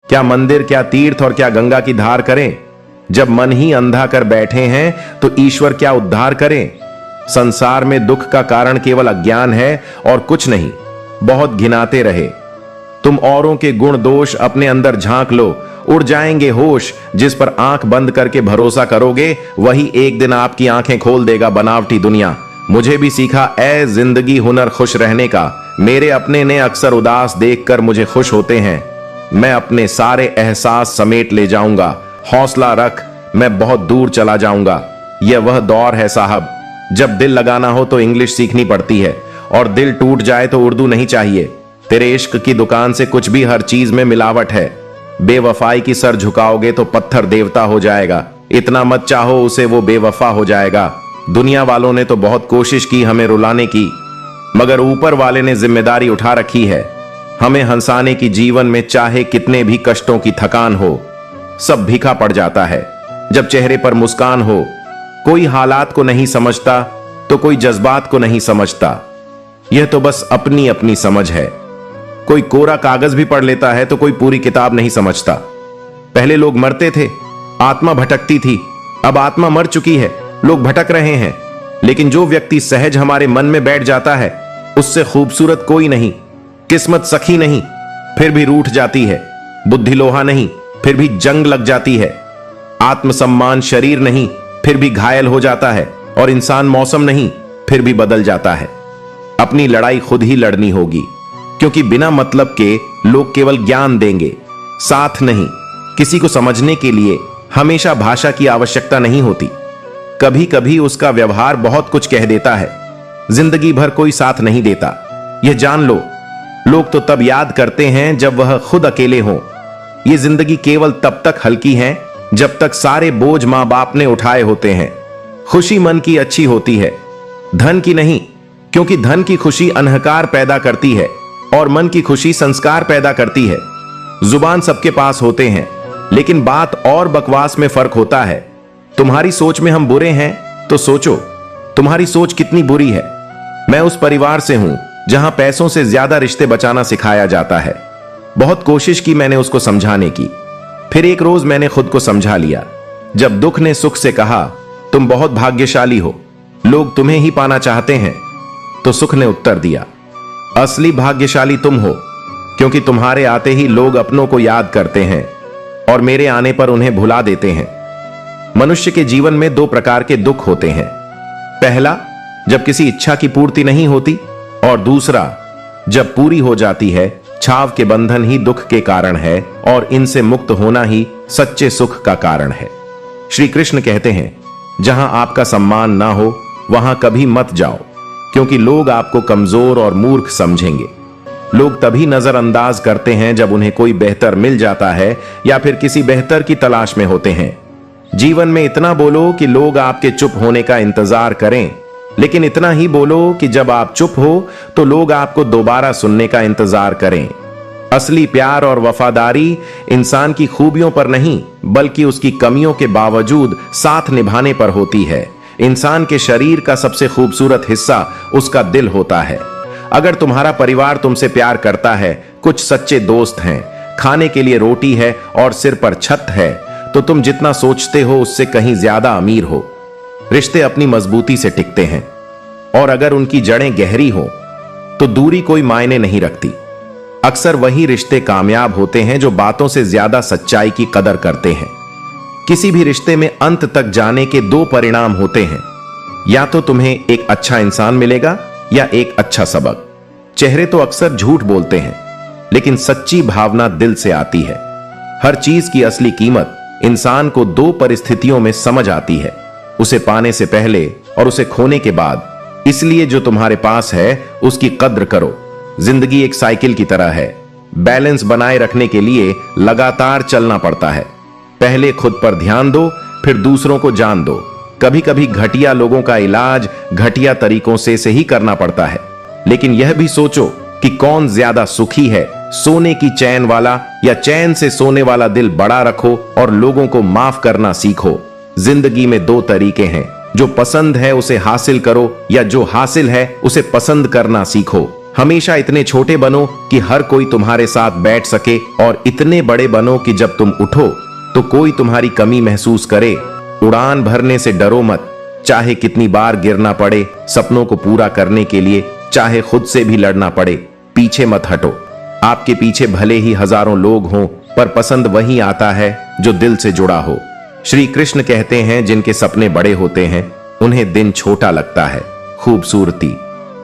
क्या मंदिर, क्या तीर्थ और क्या गंगा की धार करें? जब मन ही अंधा कर बैठे हैं तो ईश्वर क्या उद्धार करें? संसार में दुख का कारण केवल अज्ञान है और कुछ नहीं। बहुत घिनाते रहे। तुम औरों के गुण दोष अपने अंदर झांक लो, उड़ जाएंगे होश। जिस पर आंख बंद करके भरोसा करोगे वही एक दिन आपकी आंखें खोल देगा बनावटी दुनिया। मुझे भी सीखा ऐ जिंदगी हुनर खुश रहने का। मेरे अपने ने अक्सर उदास देखकर मुझे खुश होते हैं। मैं अपने सारे एहसास समेट ले जाऊंगा। हौसला रख, मैं बहुत दूर चला जाऊंगा। यह वह दौर है साहब, जब दिल लगाना हो तो इंग्लिश सीखनी पड़ती है और दिल टूट जाए तो उर्दू नहीं चाहिए। तेरे इश्क की दुकान से कुछ भी हर चीज में मिलावट है। बेवफाई की सर झुकाओगे तो पत्थर देवता हो जाएगा। इतना मत चाहो उसे, वो बेवफा हो जाएगा। दुनिया वालों ने तो बहुत कोशिश की हमें रुलाने की, मगर ऊपर वाले ने जिम्मेदारी उठा रखी है हमें हंसाने की। जीवन में चाहे कितने भी कष्टों की थकान हो, सब फीका पड़ जाता है जब चेहरे पर मुस्कान हो। कोई हालात को नहीं समझता तो कोई जज्बात को नहीं समझता। यह तो बस अपनी अपनी समझ है। कोई कोरा कागज भी पढ़ लेता है तो कोई पूरी किताब नहीं समझता। पहले लोग मरते थे, आत्मा भटकती थी। अब आत्मा मर चुकी है, लोग भटक रहे हैं। लेकिन जो व्यक्ति सहज हमारे मन में बैठ जाता है, उससे खूबसूरत कोई नहीं। किस्मत सखी नहीं, फिर भी रूठ जाती है। बुद्धि लोहा नहीं, फिर भी जंग लग जाती है। आत्मसम्मान शरीर नहीं, फिर भी घायल हो जाता है। और इंसान मौसम नहीं, फिर भी बदल जाता है। अपनी लड़ाई खुद ही लड़नी होगी, क्योंकि बिना मतलब के लोग केवल ज्ञान देंगे, साथ नहीं। किसी को समझने के लिए हमेशा भाषा की आवश्यकता नहीं होती। कभी कभी उसका व्यवहार बहुत कुछ कह देता है। जिंदगी भर कोई साथ नहीं देता, यह जान लो। लोग तो तब याद करते हैं जब वह खुद अकेले हों। यह जिंदगी केवल तब तक हल्की है जब तक सारे बोझ मां बाप ने उठाए होते हैं। खुशी मन की अच्छी होती है, धन की नहीं, क्योंकि धन की खुशी अहंकार पैदा करती है और मन की खुशी संस्कार पैदा करती है। जुबान सबके पास होते हैं, लेकिन बात और बकवास में फर्क होता है। तुम्हारी सोच में हम बुरे हैं तो सोचो तुम्हारी सोच कितनी बुरी है। मैं उस परिवार से हूं जहां पैसों से ज्यादा रिश्ते बचाना सिखाया जाता है। बहुत कोशिश की मैंने उसको समझाने की, फिर एक रोज मैंने खुद को समझा लिया। जब दुख ने सुख से कहा तुम बहुत भाग्यशाली हो, लोग तुम्हें ही पाना चाहते हैं, तो सुख ने उत्तर दिया असली भाग्यशाली तुम हो, क्योंकि तुम्हारे आते ही लोग अपनों को याद करते हैं और मेरे आने पर उन्हें भुला देते हैं। मनुष्य के जीवन में दो प्रकार के दुख होते हैं। पहला, जब किसी इच्छा की पूर्ति नहीं होती, और दूसरा, जब पूरी हो जाती है। छाव के बंधन ही दुख के कारण है और इनसे मुक्त होना ही सच्चे सुख का कारण है। श्री कृष्ण कहते हैं, जहां आपका सम्मान ना हो वहां कभी मत जाओ, क्योंकि लोग आपको कमजोर और मूर्ख समझेंगे। लोग तभी नजरअंदाज करते हैं जब उन्हें कोई बेहतर मिल जाता है या फिर किसी बेहतर की तलाश में होते हैं। जीवन में इतना बोलो कि लोग आपके चुप होने का इंतजार करें, लेकिन इतना ही बोलो कि जब आप चुप हो तो लोग आपको दोबारा सुनने का इंतजार करें। असली प्यार और वफादारी इंसान की खूबियों पर नहीं, बल्कि उसकी कमियों के बावजूद साथ निभाने पर होती है। इंसान के शरीर का सबसे खूबसूरत हिस्सा उसका दिल होता है। अगर तुम्हारा परिवार तुमसे प्यार करता है, कुछ सच्चे दोस्त हैं, खाने के लिए रोटी है और सिर पर छत है, तो तुम जितना सोचते हो उससे कहीं ज्यादा अमीर हो। रिश्ते अपनी मजबूती से टिकते हैं, और अगर उनकी जड़ें गहरी हो तो दूरी कोई मायने नहीं रखती। अक्सर वही रिश्ते कामयाब होते हैं जो बातों से ज्यादा सच्चाई की कदर करते हैं। किसी भी रिश्ते में अंत तक जाने के दो परिणाम होते हैं, या तो तुम्हें एक अच्छा इंसान मिलेगा या एक अच्छा सबक। चेहरे तो अक्सर झूठ बोलते हैं, लेकिन सच्ची भावना दिल से आती है। हर चीज की असली कीमत इंसान को दो परिस्थितियों में समझ आती है, उसे पाने से पहले और उसे खोने के बाद। इसलिए जो तुम्हारे पास है उसकी कद्र करो। जिंदगी एक साइकिल की तरह है, बैलेंस बनाए रखने के लिए लगातार चलना पड़ता है। पहले खुद पर ध्यान दो, फिर दूसरों को जान दो। कभी कभी घटिया लोगों का इलाज घटिया तरीकों से ही करना पड़ता है, लेकिन यह भी सोचो कि कौन ज्यादा सुखी है, सोने की चैन वाला या चैन से सोने वाला दिल बड़ा रखो और लोगों को माफ करना सीखो। जिंदगी में दो तरीके हैं, जो पसंद है उसे हासिल करो या जो हासिल है उसे पसंद करना सीखो। हमेशा इतने छोटे बनो कि हर कोई तुम्हारे साथ बैठ सके, और इतने बड़े बनो कि जब तुम उठो तो कोई तुम्हारी कमी महसूस करे। उड़ान भरने से डरो मत, चाहे कितनी बार गिरना पड़े। सपनों को पूरा करने के लिए चाहे खुद से भी लड़ना पड़े, पीछे मत हटो। आपके पीछे भले ही हजारों लोग हों, पर पसंद वही आता है जो दिल से जुड़ा हो। श्री कृष्ण कहते हैं, जिनके सपने बड़े होते हैं उन्हें दिन छोटा लगता है। खूबसूरती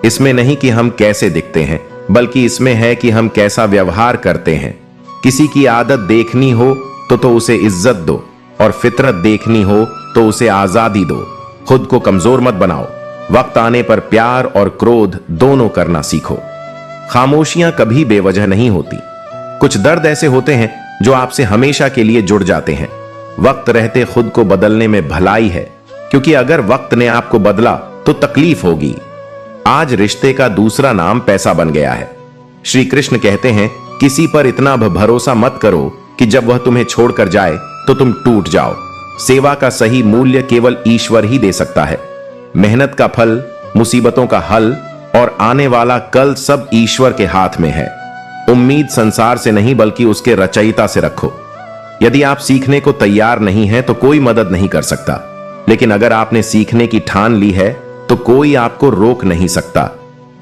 इसमें नहीं कि हम कैसे दिखते हैं, बल्कि इसमें है कि हम कैसा व्यवहार करते हैं। किसी की आदत देखनी हो तो उसे इज्जत दो, और फितरत देखनी हो तो उसे आजादी दो। खुद को कमजोर मत बनाओ। वक्त आने पर प्यार और क्रोध दोनों करना सीखो। खामोशियां कभी बेवजह नहीं होती। कुछ दर्द ऐसे होते हैं जो आपसे हमेशा के लिए जुड़ जाते हैं। वक्त रहते खुद को बदलने में भलाई है, क्योंकि अगर वक्त ने आपको बदला तो तकलीफ होगी। आज रिश्ते का दूसरा नाम पैसा बन गया है। श्री कृष्ण कहते हैं, किसी पर इतना भरोसा मत करो कि जब वह तुम्हें छोड़कर जाए तो तुम टूट जाओ। सेवा का सही मूल्य केवल ईश्वर ही दे सकता है। मेहनत का फल, मुसीबतों का हल और आने वाला कल सब ईश्वर के हाथ में है। उम्मीद संसार से नहीं बल्कि उसके रचयिता से रखो। यदि आप सीखने को तैयार नहीं हैं तो कोई मदद नहीं कर सकता, लेकिन अगर आपने सीखने की ठान ली है तो कोई आपको रोक नहीं सकता।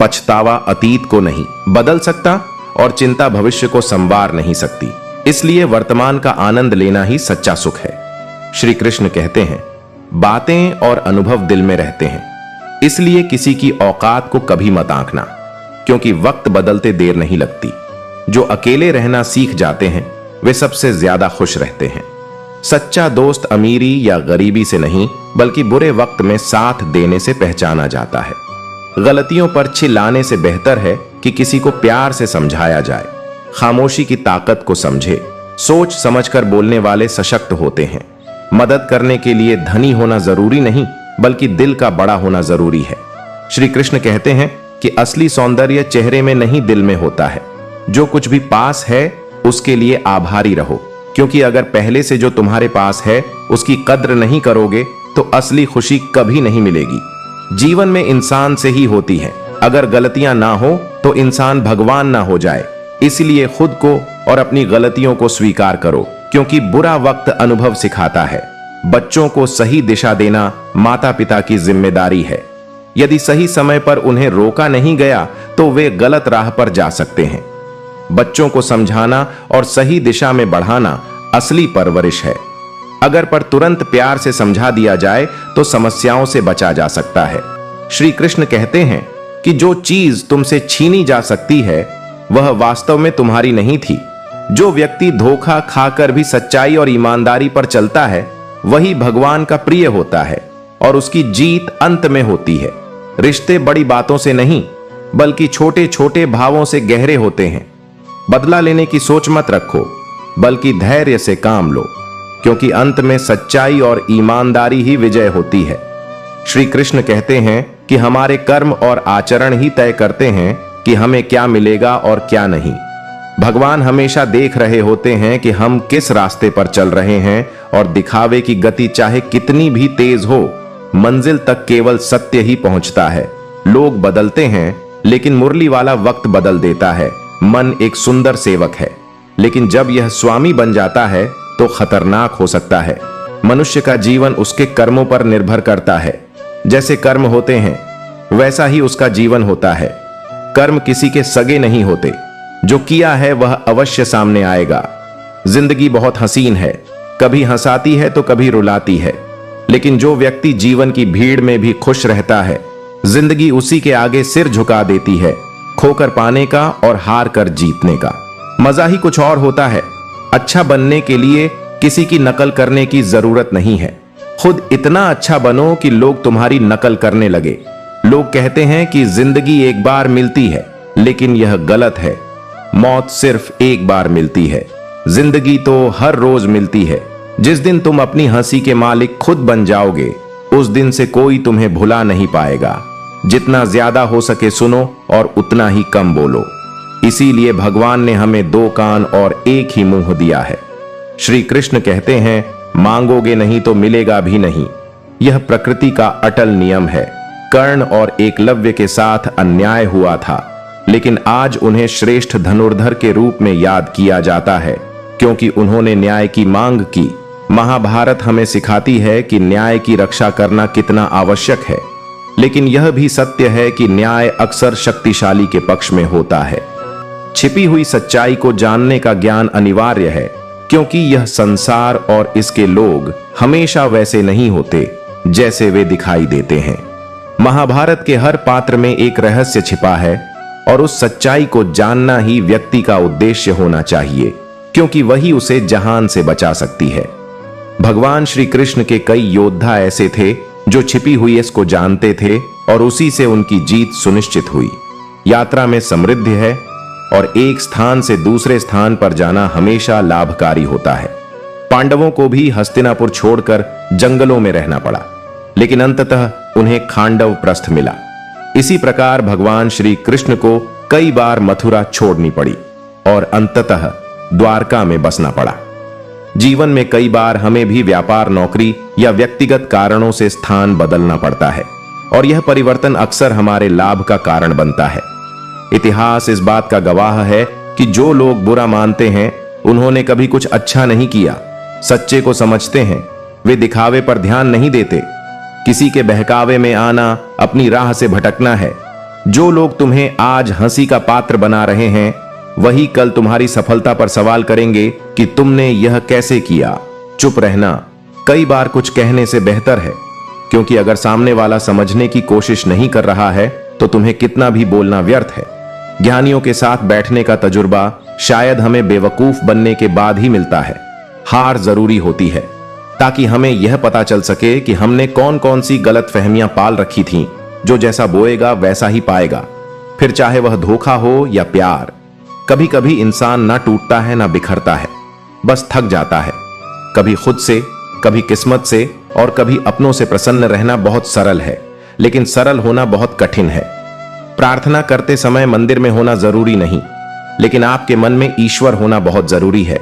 पछतावा अतीत को नहीं बदल सकता और चिंता भविष्य को संवार नहीं सकती। इसलिए वर्तमान का आनंद लेना ही सच्चा सुख है। श्री कृष्ण कहते हैं, बातें और अनुभव दिल में रहते हैं, इसलिए किसी की औकात को कभी मत आंकना, क्योंकि वक्त बदलते देर नहीं लगती। जो अकेले रहना सीख जाते हैं वे सबसे ज्यादा खुश रहते हैं। सच्चा दोस्त अमीरी या गरीबी से नहीं बल्कि बुरे वक्त में साथ देने से पहचाना जाता है। गलतियों पर चिल्लाने से बेहतर है कि किसी को प्यार से समझाया जाए। खामोशी की ताकत को समझे। सोच समझकर बोलने वाले सशक्त होते हैं। मदद करने के लिए धनी होना जरूरी नहीं बल्कि दिल का बड़ा होना जरूरी है। श्री कृष्ण कहते हैं कि असली सौंदर्य चेहरे में नहीं दिल में होता है। जो कुछ भी पास है उसके लिए आभारी रहो, क्योंकि अगर पहले से जो तुम्हारे पास है उसकी कद्र नहीं करोगे तो असली खुशी कभी नहीं मिलेगी। जीवन में इंसान से ही होती है। अगर गलतियां ना हो तो इंसान भगवान ना हो जाए। इसलिए खुद को और अपनी गलतियों को स्वीकार करो, क्योंकि बुरा वक्त अनुभव सिखाता है। बच्चों को सही दिशा देना माता पिता की जिम्मेदारी है। यदि सही समय पर उन्हें रोका नहीं गया तो वे गलत राह पर जा सकते हैं। बच्चों को समझाना और सही दिशा में बढ़ाना असली परवरिश है। अगर पर तुरंत प्यार से समझा दिया जाए तो समस्याओं से बचा जा सकता है। श्री कृष्ण कहते हैं कि जो चीज तुमसे छीनी जा सकती है वह वास्तव में तुम्हारी नहीं थी। जो व्यक्ति धोखा खाकर भी सच्चाई और ईमानदारी पर चलता है वही भगवान का प्रिय होता है और उसकी जीत अंत में होती है। रिश्ते बड़ी बातों से नहीं बल्कि छोटे छोटे भावों से गहरे होते हैं। बदला लेने की सोच मत रखो बल्कि धैर्य से काम लो, क्योंकि अंत में सच्चाई और ईमानदारी ही विजय होती है। श्री कृष्ण कहते हैं कि हमारे कर्म और आचरण ही तय करते हैं कि हमें क्या मिलेगा और क्या नहीं। भगवान हमेशा देख रहे होते हैं कि हम किस रास्ते पर चल रहे हैं, और दिखावे की गति चाहे कितनी भी तेज हो, मंजिल तक केवल सत्य ही पहुंचता है। लोग बदलते हैं लेकिन मुरली वाला वक्त बदल देता है। मन एक सुंदर सेवक है, लेकिन जब यह स्वामी बन जाता है तो खतरनाक हो सकता है। मनुष्य का जीवन उसके कर्मों पर निर्भर करता है। जैसे कर्म होते हैं वैसा ही उसका जीवन होता है। कर्म किसी के सगे नहीं होते। जो किया है वह अवश्य सामने आएगा। जिंदगी बहुत हसीन है, कभी हंसाती है तो कभी रुलाती है, लेकिन जो व्यक्ति जीवन की भीड़ में भी खुश रहता है, जिंदगी उसी के आगे सिर झुका देती है। खोकर पाने का और हार कर जीतने का मजा ही कुछ और होता है। अच्छा बनने के लिए किसी की नकल करने की जरूरत नहीं है। खुद इतना अच्छा बनो कि लोग तुम्हारी नकल करने लगे। लोग कहते हैं कि जिंदगी एक बार मिलती है, लेकिन यह गलत है। मौत सिर्फ एक बार मिलती है, जिंदगी तो हर रोज मिलती है। जिस दिन तुम अपनी हंसी के मालिक खुद बन जाओगे उस दिन से कोई तुम्हें भुला नहीं पाएगा। जितना ज्यादा हो सके सुनो और उतना ही कम बोलो। इसीलिए भगवान ने हमें 2 कान और एक ही मुंह दिया है। श्री कृष्ण कहते हैं, मांगोगे नहीं तो मिलेगा भी नहीं। यह प्रकृति का अटल नियम है। कर्ण और एकलव्य के साथ अन्याय हुआ था, लेकिन आज उन्हें श्रेष्ठ धनुर्धर के रूप में याद किया जाता है, क्योंकि उन्होंने न्याय की मांग की। महाभारत हमें सिखाती है कि न्याय की रक्षा करना कितना आवश्यक है, लेकिन यह भी सत्य है कि न्याय अक्सर शक्तिशाली के पक्ष में होता है। छिपी हुई सच्चाई को जानने का ज्ञान अनिवार्य है, क्योंकि यह संसार और इसके लोग हमेशा वैसे नहीं होते जैसे वे दिखाई देते हैं। महाभारत के हर पात्र में एक रहस्य छिपा है, और उस सच्चाई को जानना ही व्यक्ति का उद्देश्य होना चाहिए, क्योंकि वही उसे जहान से बचा सकती है। भगवान श्री कृष्ण के कई योद्धा ऐसे थे जो छिपी हुई इसको जानते थे, और उसी से उनकी जीत सुनिश्चित हुई। यात्रा में समृद्धि है, और एक स्थान से दूसरे स्थान पर जाना हमेशा लाभकारी होता है। पांडवों को भी हस्तिनापुर छोड़कर जंगलों में रहना पड़ा, लेकिन अंततः उन्हें खांडव प्रस्थ मिला। इसी प्रकार भगवान श्री कृष्ण को कई बार मथुरा छोड़नी पड़ी और अंततः द्वारका में बसना पड़ा। जीवन में कई बार हमें भी व्यापार, नौकरी या व्यक्तिगत कारणों से स्थान बदलना पड़ता है, और यह परिवर्तन अक्सर हमारे लाभ का कारण बनता है। इतिहास इस बात का गवाह है कि जो लोग बुरा मानते हैं उन्होंने कभी कुछ अच्छा नहीं किया। सच्चे को समझते हैं, वे दिखावे पर ध्यान नहीं देते। किसी के बहकावे में आना अपनी राह से भटकना है। जो लोग तुम्हें आज हंसी का पात्र बना रहे हैं, वही कल तुम्हारी सफलता पर सवाल करेंगे कि तुमने यह कैसे किया। चुप रहना कई बार कुछ कहने से बेहतर है, क्योंकि अगर सामने वाला समझने की कोशिश नहीं कर रहा है तो तुम्हें कितना भी बोलना व्यर्थ है। ज्ञानियों के साथ बैठने का तजुर्बा शायद हमें बेवकूफ बनने के बाद ही मिलता है। हार जरूरी होती है, ताकि हमें यह पता चल सके कि हमने कौन कौन सी गलतफहमियां पाल रखी थीं। जो जैसा बोएगा वैसा ही पाएगा, फिर चाहे वह धोखा हो या प्यार। कभी कभी इंसान ना टूटता है ना बिखरता है, बस थक जाता है। कभी खुद से, कभी किस्मत से, और कभी अपनों से प्रसन्न रहना बहुत सरल है, लेकिन सरल होना बहुत कठिन है। प्रार्थना करते समय मंदिर में होना जरूरी नहीं, लेकिन आपके मन में ईश्वर होना बहुत जरूरी है।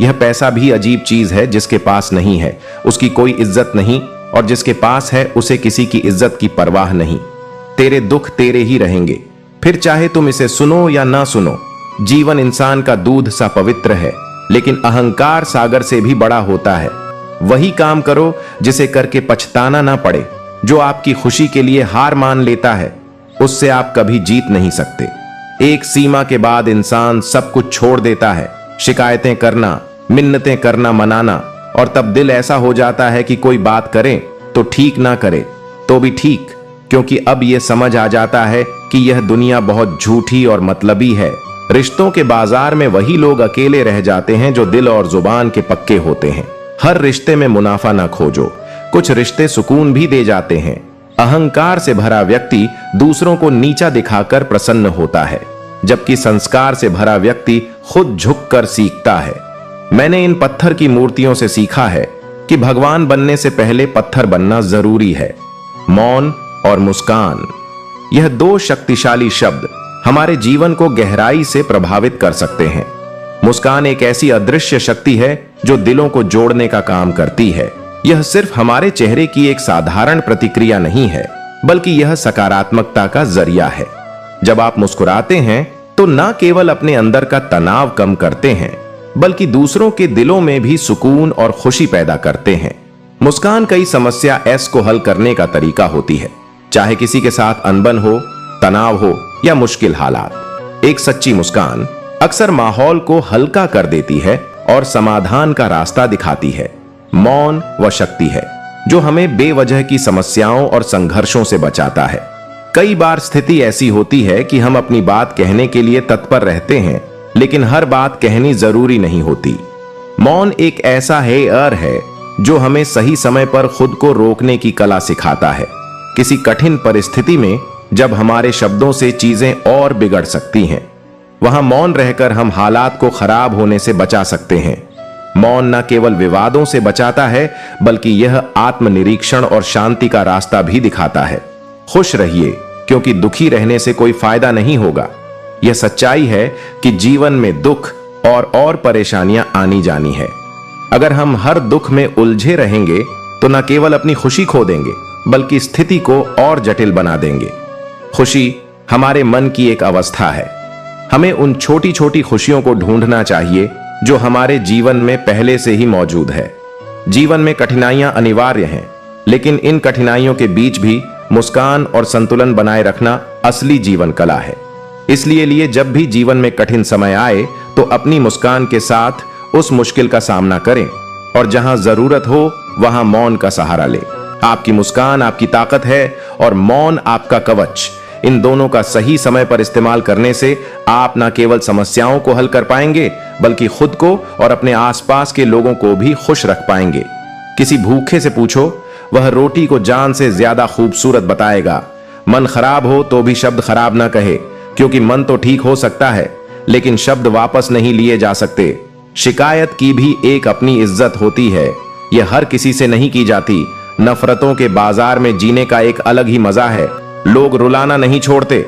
यह पैसा भी अजीब चीज है, जिसके पास नहीं है उसकी कोई इज्जत नहीं, और जिसके पास है उसे किसी की इज्जत की परवाह नहीं। तेरे दुख तेरे ही रहेंगे, फिर चाहे तुम इसे सुनो या ना सुनो। जीवन इंसान का दूध सा पवित्र है, लेकिन अहंकार सागर से भी बड़ा होता है। वही काम करो जिसे करके पछताना ना पड़े। जो आपकी खुशी के लिए हार मान लेता है, उससे आप कभी जीत नहीं सकते। एक सीमा के बाद इंसान सब कुछ छोड़ देता है। शिकायतें करना, मिन्नतें करना, मनाना, और तब दिल ऐसा हो जाता है कि कोई बात करे तो ठीक ना करे तो भी ठीक, क्योंकि अब यह समझ आ जाता है कि यह दुनिया बहुत झूठी और मतलबी है। रिश्तों के बाजार में वही लोग अकेले रह जाते हैं जो दिल और जुबान के पक्के होते हैं। हर रिश्ते में मुनाफा ना खोजो, कुछ रिश्ते सुकून भी दे जाते हैं। अहंकार से भरा व्यक्ति दूसरों को नीचा दिखाकर प्रसन्न होता है, जबकि संस्कार से भरा व्यक्ति खुद झुककर सीखता है। मैंने इन पत्थर की मूर्तियों से सीखा है कि भगवान बनने से पहले पत्थर बनना जरूरी है। मौन और मुस्कान, यह दो शक्तिशाली शब्द हमारे जीवन को गहराई से प्रभावित कर सकते हैं। मुस्कान एक ऐसी अदृश्य शक्ति है जो दिलों को जोड़ने का काम करती है। यह सिर्फ हमारे चेहरे की एक साधारण प्रतिक्रिया नहीं है, बल्कि यह सकारात्मकता का जरिया है। जब आप मुस्कुराते हैं तो न केवल अपने अंदर का तनाव कम करते हैं, बल्कि दूसरों के दिलों में भी सुकून और खुशी पैदा करते हैं। मुस्कान कई समस्या एस को हल करने का तरीका होती है, चाहे किसी के साथ अनबन हो, तनाव हो या मुश्किल हालात। एक सच्ची मुस्कान अक्सर माहौल को हल्का कर देती है और समाधान का रास्ता दिखाती है। मौन वह शक्ति है जो हमें बेवजह की समस्याओं और संघर्षों से बचाता है। कई बार स्थिति ऐसी होती है कि हम अपनी बात कहने के लिए तत्पर रहते हैं, लेकिन हर बात कहनी जरूरी नहीं होती। मौन एक ऐसा हेयर है जो हमें सही समय पर खुद को रोकने की कला सिखाता है। किसी कठिन परिस्थिति में जब हमारे शब्दों से चीजें और बिगड़ सकती हैं, वहां मौन रहकर हम हालात को खराब होने से बचा सकते हैं। मौन न केवल विवादों से बचाता है, बल्कि यह आत्मनिरीक्षण और शांति का रास्ता भी दिखाता है। खुश रहिए, क्योंकि दुखी रहने से कोई फायदा नहीं होगा। यह सच्चाई है कि जीवन में दुख और परेशानियां आनी जानी है। अगर हम हर दुख में उलझे रहेंगे तो न केवल अपनी खुशी खो देंगे, बल्कि स्थिति को और जटिल बना देंगे। खुशी हमारे मन की एक अवस्था है। हमें उन छोटी छोटी खुशियों को ढूंढना चाहिए जो हमारे जीवन में पहले से ही मौजूद है। जीवन में कठिनाइयां अनिवार्य हैं, लेकिन इन कठिनाइयों के बीच भी मुस्कान और संतुलन बनाए रखना असली जीवन कला है। इसलिए जब भी जीवन में कठिन समय आए तो अपनी मुस्कान के साथ उस मुश्किल का सामना करें और जहां जरूरत हो वहां मौन का सहारा लें। आपकी मुस्कान आपकी ताकत है और मौन आपका कवच। इन दोनों का सही समय पर इस्तेमाल करने से आप न केवल समस्याओं को हल कर पाएंगे बल्कि खुद को और अपने आसपास के लोगों को भी खुश रख पाएंगे। किसी भूखे से पूछो, वह रोटी को जान से ज्यादा खूबसूरत बताएगा। मन खराब हो तो भी शब्द खराब ना कहे, क्योंकि मन तो ठीक हो सकता है लेकिन शब्द वापस नहीं लिए जा सकते। शिकायत की भी एक अपनी इज्जत होती है, यह हर किसी से नहीं की जाती। नफरतों के बाजार में जीने का एक अलग ही मजा है। लोग रुलाना नहीं छोड़ते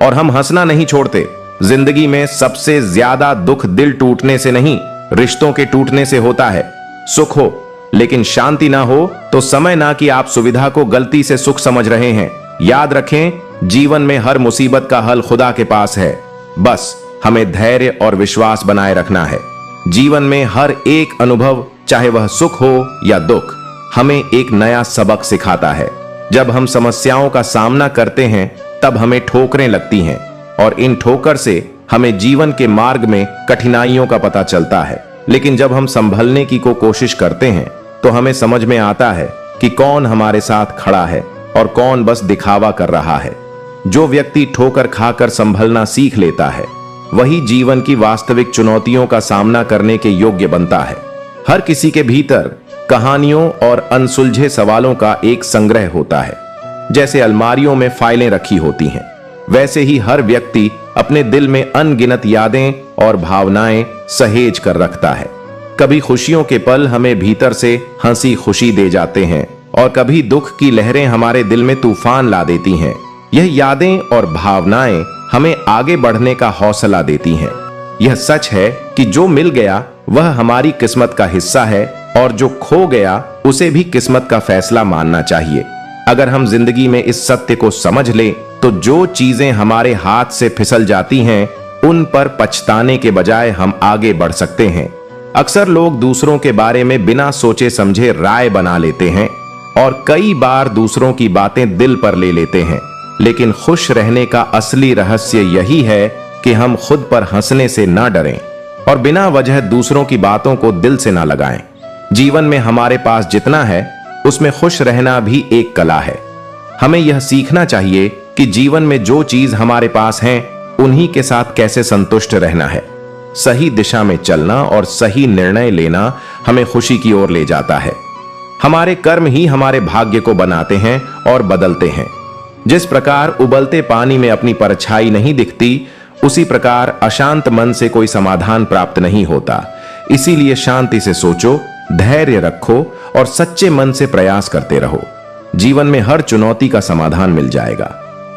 और हम हंसना नहीं छोड़ते। जिंदगी में सबसे ज्यादा दुख दिल टूटने से नहीं, रिश्तों के टूटने से होता है। सुख हो लेकिन शांति ना हो तो समय ना कि आप सुविधा को गलती से सुख समझ रहे हैं। याद रखें, जीवन में हर मुसीबत का हल खुदा के पास है। बस हमें धैर्य और विश्वास बनाए रखना है। जीवन में हर एक अनुभव, चाहे वह सुख हो या दुख, हमें एक नया सबक सिखाता है। जब हम समस्याओं का सामना करते हैं तब हमें ठोकरें लगती हैं और इन ठोकर से हमें जीवन के मार्ग में कठिनाइयों का पता चलता है। लेकिन जब हम संभलने की कोशिश करते हैं तो हमें समझ में आता है कि कौन हमारे साथ खड़ा है और कौन बस दिखावा कर रहा है। जो व्यक्ति ठोकर खाकर संभलना सीख लेता है वही जीवन की वास्तविक चुनौतियों का सामना करने के योग्य बनता है। हर किसी के भीतर कहानियों और अनसुलझे सवालों का एक संग्रह होता है। जैसे अलमारियों में फाइलें रखी होती हैं, वैसे ही हर व्यक्ति अपने दिल में अनगिनत यादें और भावनाएं सहेज कर रखता है। कभी खुशियों के पल हमें भीतर से हंसी खुशी दे जाते हैं और कभी दुख की लहरें हमारे दिल में तूफान ला देती हैं। यह यादें और भावनाएं हमें आगे बढ़ने का हौसला देती हैं। यह सच है कि जो मिल गया वह हमारी किस्मत का हिस्सा है और जो खो गया उसे भी किस्मत का फैसला मानना चाहिए। अगर हम जिंदगी में इस सत्य को समझ लें तो जो चीजें हमारे हाथ से फिसल जाती हैं उन पर पछताने के बजाय हम आगे बढ़ सकते हैं। अक्सर लोग दूसरों के बारे में बिना सोचे समझे राय बना लेते हैं और कई बार दूसरों की बातें दिल पर ले लेते हैं। लेकिन खुश रहने का असली रहस्य यही है कि हम खुद पर हंसने से ना डरें और बिना वजह दूसरों की बातों को दिल से ना लगाएं। जीवन में हमारे पास जितना है उसमें खुश रहना भी एक कला है। हमें यह सीखना चाहिए कि जीवन में जो चीज हमारे पास है उन्हीं के साथ कैसे संतुष्ट रहना है। सही दिशा में चलना और सही निर्णय लेना हमें खुशी की ओर ले जाता है। हमारे कर्म ही हमारे भाग्य को बनाते हैं और बदलते हैं। जिस प्रकार उबलते पानी में अपनी परछाई नहीं दिखती, उसी प्रकार अशांत मन से कोई समाधान प्राप्त नहीं होता। इसीलिए शांति से सोचो, धैर्य रखो और सच्चे मन से प्रयास करते रहो। जीवन में हर चुनौती का समाधान मिल जाएगा।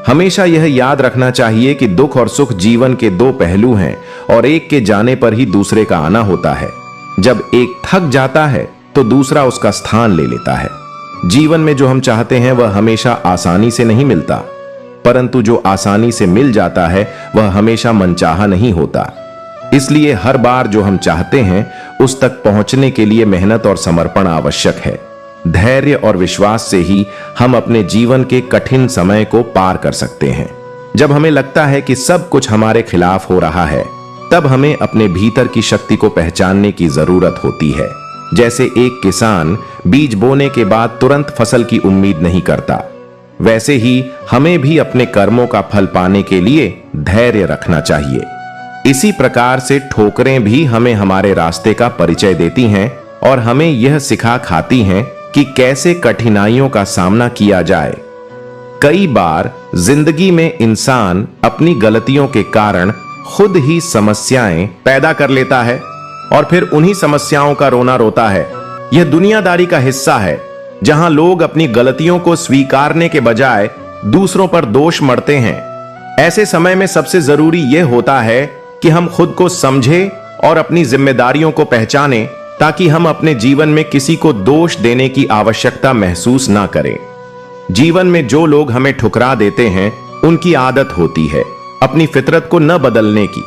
हमेशा यह याद रखना चाहिए कि दुख और सुख जीवन के दो पहलू हैं और एक के जाने पर ही दूसरे का आना होता है। जब एक थक जाता है तो दूसरा उसका स्थान ले लेता है। जीवन में जो हम चाहते हैं वह हमेशा आसानी से नहीं मिलता, परंतु जो आसानी से मिल जाता है वह हमेशा मनचाहा नहीं होता। इसलिए हर बार जो हम चाहते हैं उस तक पहुंचने के लिए मेहनत और समर्पण आवश्यक है। धैर्य और विश्वास से ही हम अपने जीवन के कठिन समय को पार कर सकते हैं। जब हमें लगता है कि सब कुछ हमारे खिलाफ हो रहा है, तब हमें अपने भीतर की शक्ति को पहचानने की जरूरत होती है। जैसे एक किसान बीज बोने के बाद तुरंत फसल की उम्मीद नहीं करता, वैसे ही हमें भी अपने कर्मों का फल पाने के लिए धैर्य रखना चाहिए। इसी प्रकार से ठोकरें भी हमें हमारे रास्ते का परिचय देती हैं और हमें यह सिखा खाती हैं कि कैसे कठिनाइयों का सामना किया जाए। कई बार जिंदगी में इंसान अपनी गलतियों के कारण खुद ही समस्याएं पैदा कर लेता है और फिर उन्हीं समस्याओं का रोना रोता है। यह दुनियादारी का हिस्सा है, जहां लोग अपनी गलतियों को स्वीकारने के बजाय दूसरों पर दोष मढ़ते हैं। ऐसे समय में सबसे जरूरी यह होता है कि हम खुद को समझें और अपनी जिम्मेदारियों को पहचानें, ताकि हम अपने जीवन में किसी को दोष देने की आवश्यकता महसूस ना करें। जीवन में जो लोग हमें ठुकरा देते हैं उनकी आदत होती है अपनी फितरत को न बदलने की।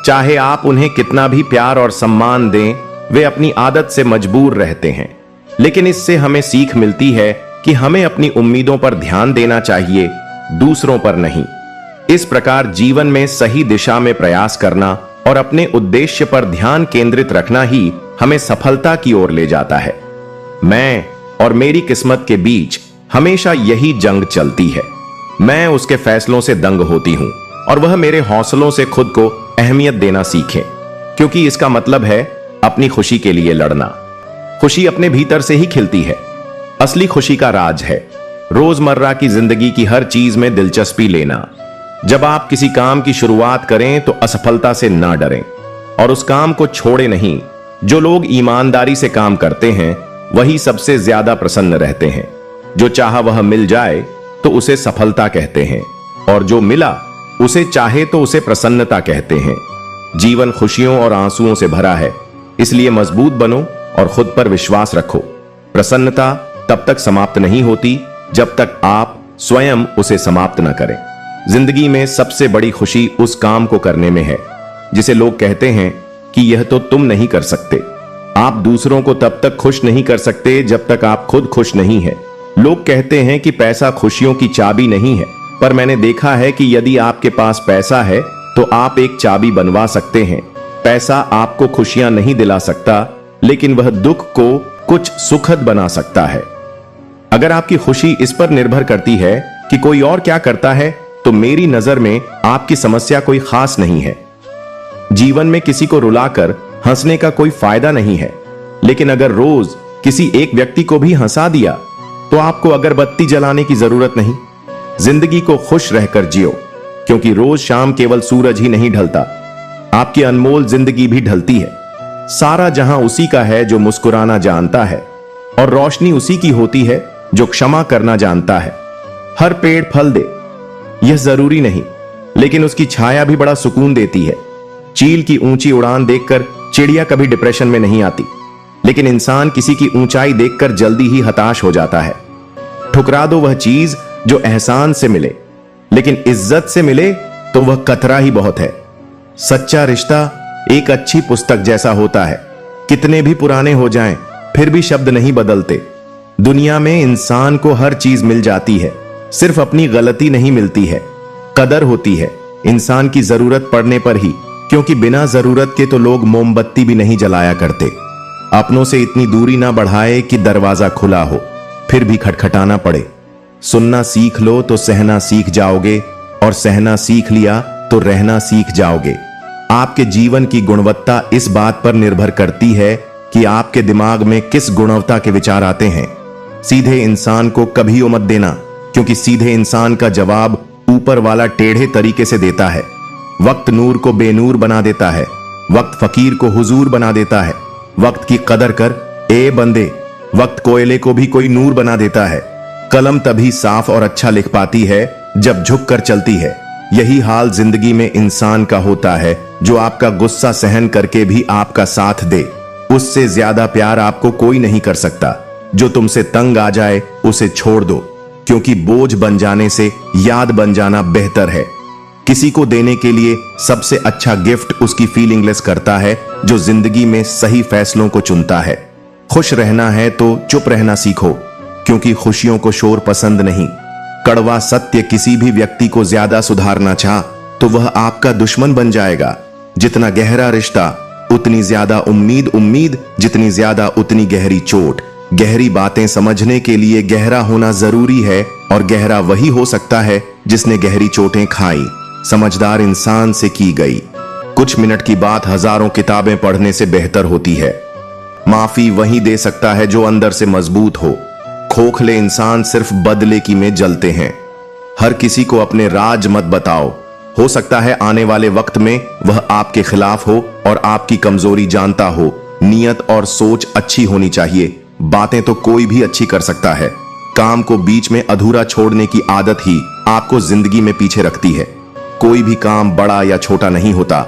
चाहे आप उन्हें कितना भी प्यार और सम्मान दें, वे अपनी आदत से मजबूर रहते हैं। लेकिन इससे हमें सीख मिलती है कि हमें अपनी उम्मीदों पर ध्यान देना चाहिए, दूसरों पर नहीं। इस प्रकार जीवन में सही दिशा में प्रयास करना और अपने उद्देश्य पर ध्यान केंद्रित रखना ही हमें सफलता की ओर ले जाता है। मैं और मेरी किस्मत के बीच हमेशा यही जंग चलती है। मैं उसके फैसलों से दंग होती हूं और वह मेरे हौसलों से खुद को अहमियत देना सीखे, क्योंकि इसका मतलब है अपनी खुशी के लिए लड़ना। खुशी अपने भीतर से ही खिलती है। असली खुशी का राज है रोजमर्रा की जिंदगी की हर चीज में दिलचस्पी लेना। जब आप किसी काम की शुरुआत करें तो असफलता से ना डरें और उस काम को छोड़े नहीं। जो लोग ईमानदारी से काम करते हैं वही सबसे ज्यादा प्रसन्न रहते हैं। जो चाहा वह मिल जाए तो उसे सफलता कहते हैं, और जो मिला उसे चाहे तो उसे प्रसन्नता कहते हैं। जीवन खुशियों और आंसुओं से भरा है, इसलिए मजबूत बनो और खुद पर विश्वास रखो। प्रसन्नता तब तक समाप्त नहीं होती जब तक आप स्वयं उसे समाप्त न करें। जिंदगी में सबसे बड़ी खुशी उस काम को करने में है जिसे लोग कहते हैं कि यह तो तुम नहीं कर सकते। आप दूसरों को तब तक खुश नहीं कर सकते जब तक आप खुद खुश नहीं है। लोग कहते हैं कि पैसा खुशियों की चाबी नहीं है, पर मैंने देखा है कि यदि आपके पास पैसा है तो आप एक चाबी बनवा सकते हैं। पैसा आपको खुशियां नहीं दिला सकता, लेकिन वह दुख को कुछ सुखद बना सकता है। अगर आपकी खुशी इस पर निर्भर करती है कि कोई और क्या करता है, तो मेरी नजर में आपकी समस्या कोई खास नहीं है। जीवन में किसी को रुलाकर हंसने का कोई फायदा नहीं है, लेकिन अगर रोज किसी एक व्यक्ति को भी हंसा दिया तो आपको अगरबत्ती जलाने की जरूरत नहीं। जिंदगी को खुश रहकर जियो, क्योंकि रोज शाम केवल सूरज ही नहीं ढलता, आपकी अनमोल जिंदगी भी ढलती है। सारा जहां उसी का है जो मुस्कुराना जानता है, और रोशनी उसी की होती है जो क्षमा करना जानता है। हर पेड़ फल दे यह जरूरी नहीं, लेकिन उसकी छाया भी बड़ा सुकून देती है। चील की ऊंची उड़ान देखकर चिड़िया कभी डिप्रेशन में नहीं आती, लेकिन इंसान किसी की ऊंचाई देखकर जल्दी ही हताश हो जाता है। ठुकरा दो वह चीज जो एहसान से मिले, लेकिन इज्जत से मिले तो वह कतरा ही बहुत है। सच्चा रिश्ता एक अच्छी पुस्तक जैसा होता है, कितने भी पुराने हो जाएं, फिर भी शब्द नहीं बदलते। दुनिया में इंसान को हर चीज मिल जाती है, सिर्फ अपनी गलती नहीं मिलती है। कदर होती है इंसान की जरूरत पड़ने पर ही, क्योंकि बिना जरूरत के तो लोग मोमबत्ती भी नहीं जलाया करते। अपनों से इतनी दूरी ना बढ़ाए कि दरवाजा खुला हो फिर भी खटखटाना पड़े। सुनना सीख लो तो सहना सीख जाओगे, और सहना सीख लिया तो रहना सीख जाओगे। आपके जीवन की गुणवत्ता इस बात पर निर्भर करती है कि आपके दिमाग में किस गुणवत्ता के विचार आते हैं। सीधे इंसान को कभी मत देना, क्योंकि सीधे इंसान का जवाब ऊपर वाला टेढ़े तरीके से देता है। वक्त नूर को बेनूर बना देता है, वक्त फकीर को हुजूर बना देता है। वक्त की कदर कर ए बंदे, वक्त कोयले को भी कोई नूर बना देता है। कलम तभी साफ और अच्छा लिख पाती है जब झुक कर चलती है। यही हाल जिंदगी में इंसान का होता है, जो आपका गुस्सा सहन करके भी आपका साथ दे। उससे ज्यादा प्यार आपको कोई नहीं कर सकता। जो तुमसे तंग आ जाए उसे छोड़ दो, क्योंकि बोझ बन जाने से याद बन जाना बेहतर है। किसी को देने के लिए सबसे अच्छा गिफ्ट उसकी फीलिंगलेस करता है, जो जिंदगी में सही फैसलों को चुनता है। खुश रहना है तो चुप रहना सीखो, क्योंकि खुशियों को शोर पसंद नहीं। कड़वा सत्य किसी भी व्यक्ति को ज्यादा सुधारना चाह तो वह आपका दुश्मन बन जाएगा। जितना गहरा रिश्ता उतनी ज्यादा उम्मीद, उम्मीद जितनी ज्यादा उतनी गहरी चोट। गहरी बातें समझने के लिए गहरा होना जरूरी है, और गहरा वही हो सकता है जिसने गहरी चोटें खाई। समझदार इंसान से की गई कुछ मिनट की बात हजारों किताबें पढ़ने से बेहतर होती है। माफी वही दे सकता है जो अंदर से मजबूत हो। खोखले इंसान सिर्फ बदलेकी में जलते हैं। हर किसी को अपने राज मत बताओ, हो सकता है आने वाले वक्त में वह आपके खिलाफ हो और आपकी कमजोरी जानता हो। नियत और सोच अच्छी होनी चाहिए। बातें तो कोई भी अच्छी कर सकता है, काम को बीच में अधूरा छोड़ने की आदत ही आपको जिंदगी में पीछे रखती है। कोई भी काम बड़ा या छोटा नहीं होता,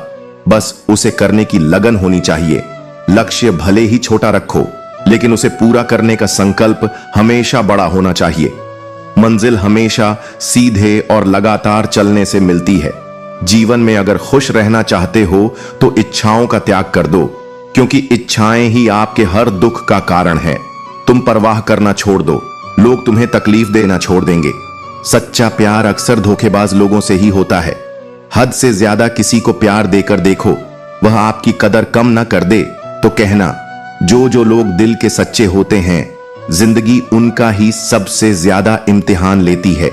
बस उसे करने की लगन होनी चाहिए। लक्ष्य भले ही छोटा रखो, लेकिन उसे पूरा करने का संकल्प हमेशा बड़ा होना चाहिए। मंजिल हमेशा सीधे और लगातार चलने से मिलती है। जीवन में अगर खुश रहना चाहते हो तो इच्छाओं का त्याग कर दो, क्योंकि इच्छाएं ही आपके हर दुख का कारण है। तुम परवाह करना छोड़ दो, लोग तुम्हें तकलीफ देना छोड़ देंगे। सच्चा प्यार अक्सर धोखेबाज लोगों से ही होता है। हद से ज्यादा किसी को प्यार देकर देखो, वह आपकी कदर कम ना कर दे तो कहना, जो लोग दिल के सच्चे होते हैं, जिंदगी उनका ही सबसे ज्यादा इम्तिहान लेती है।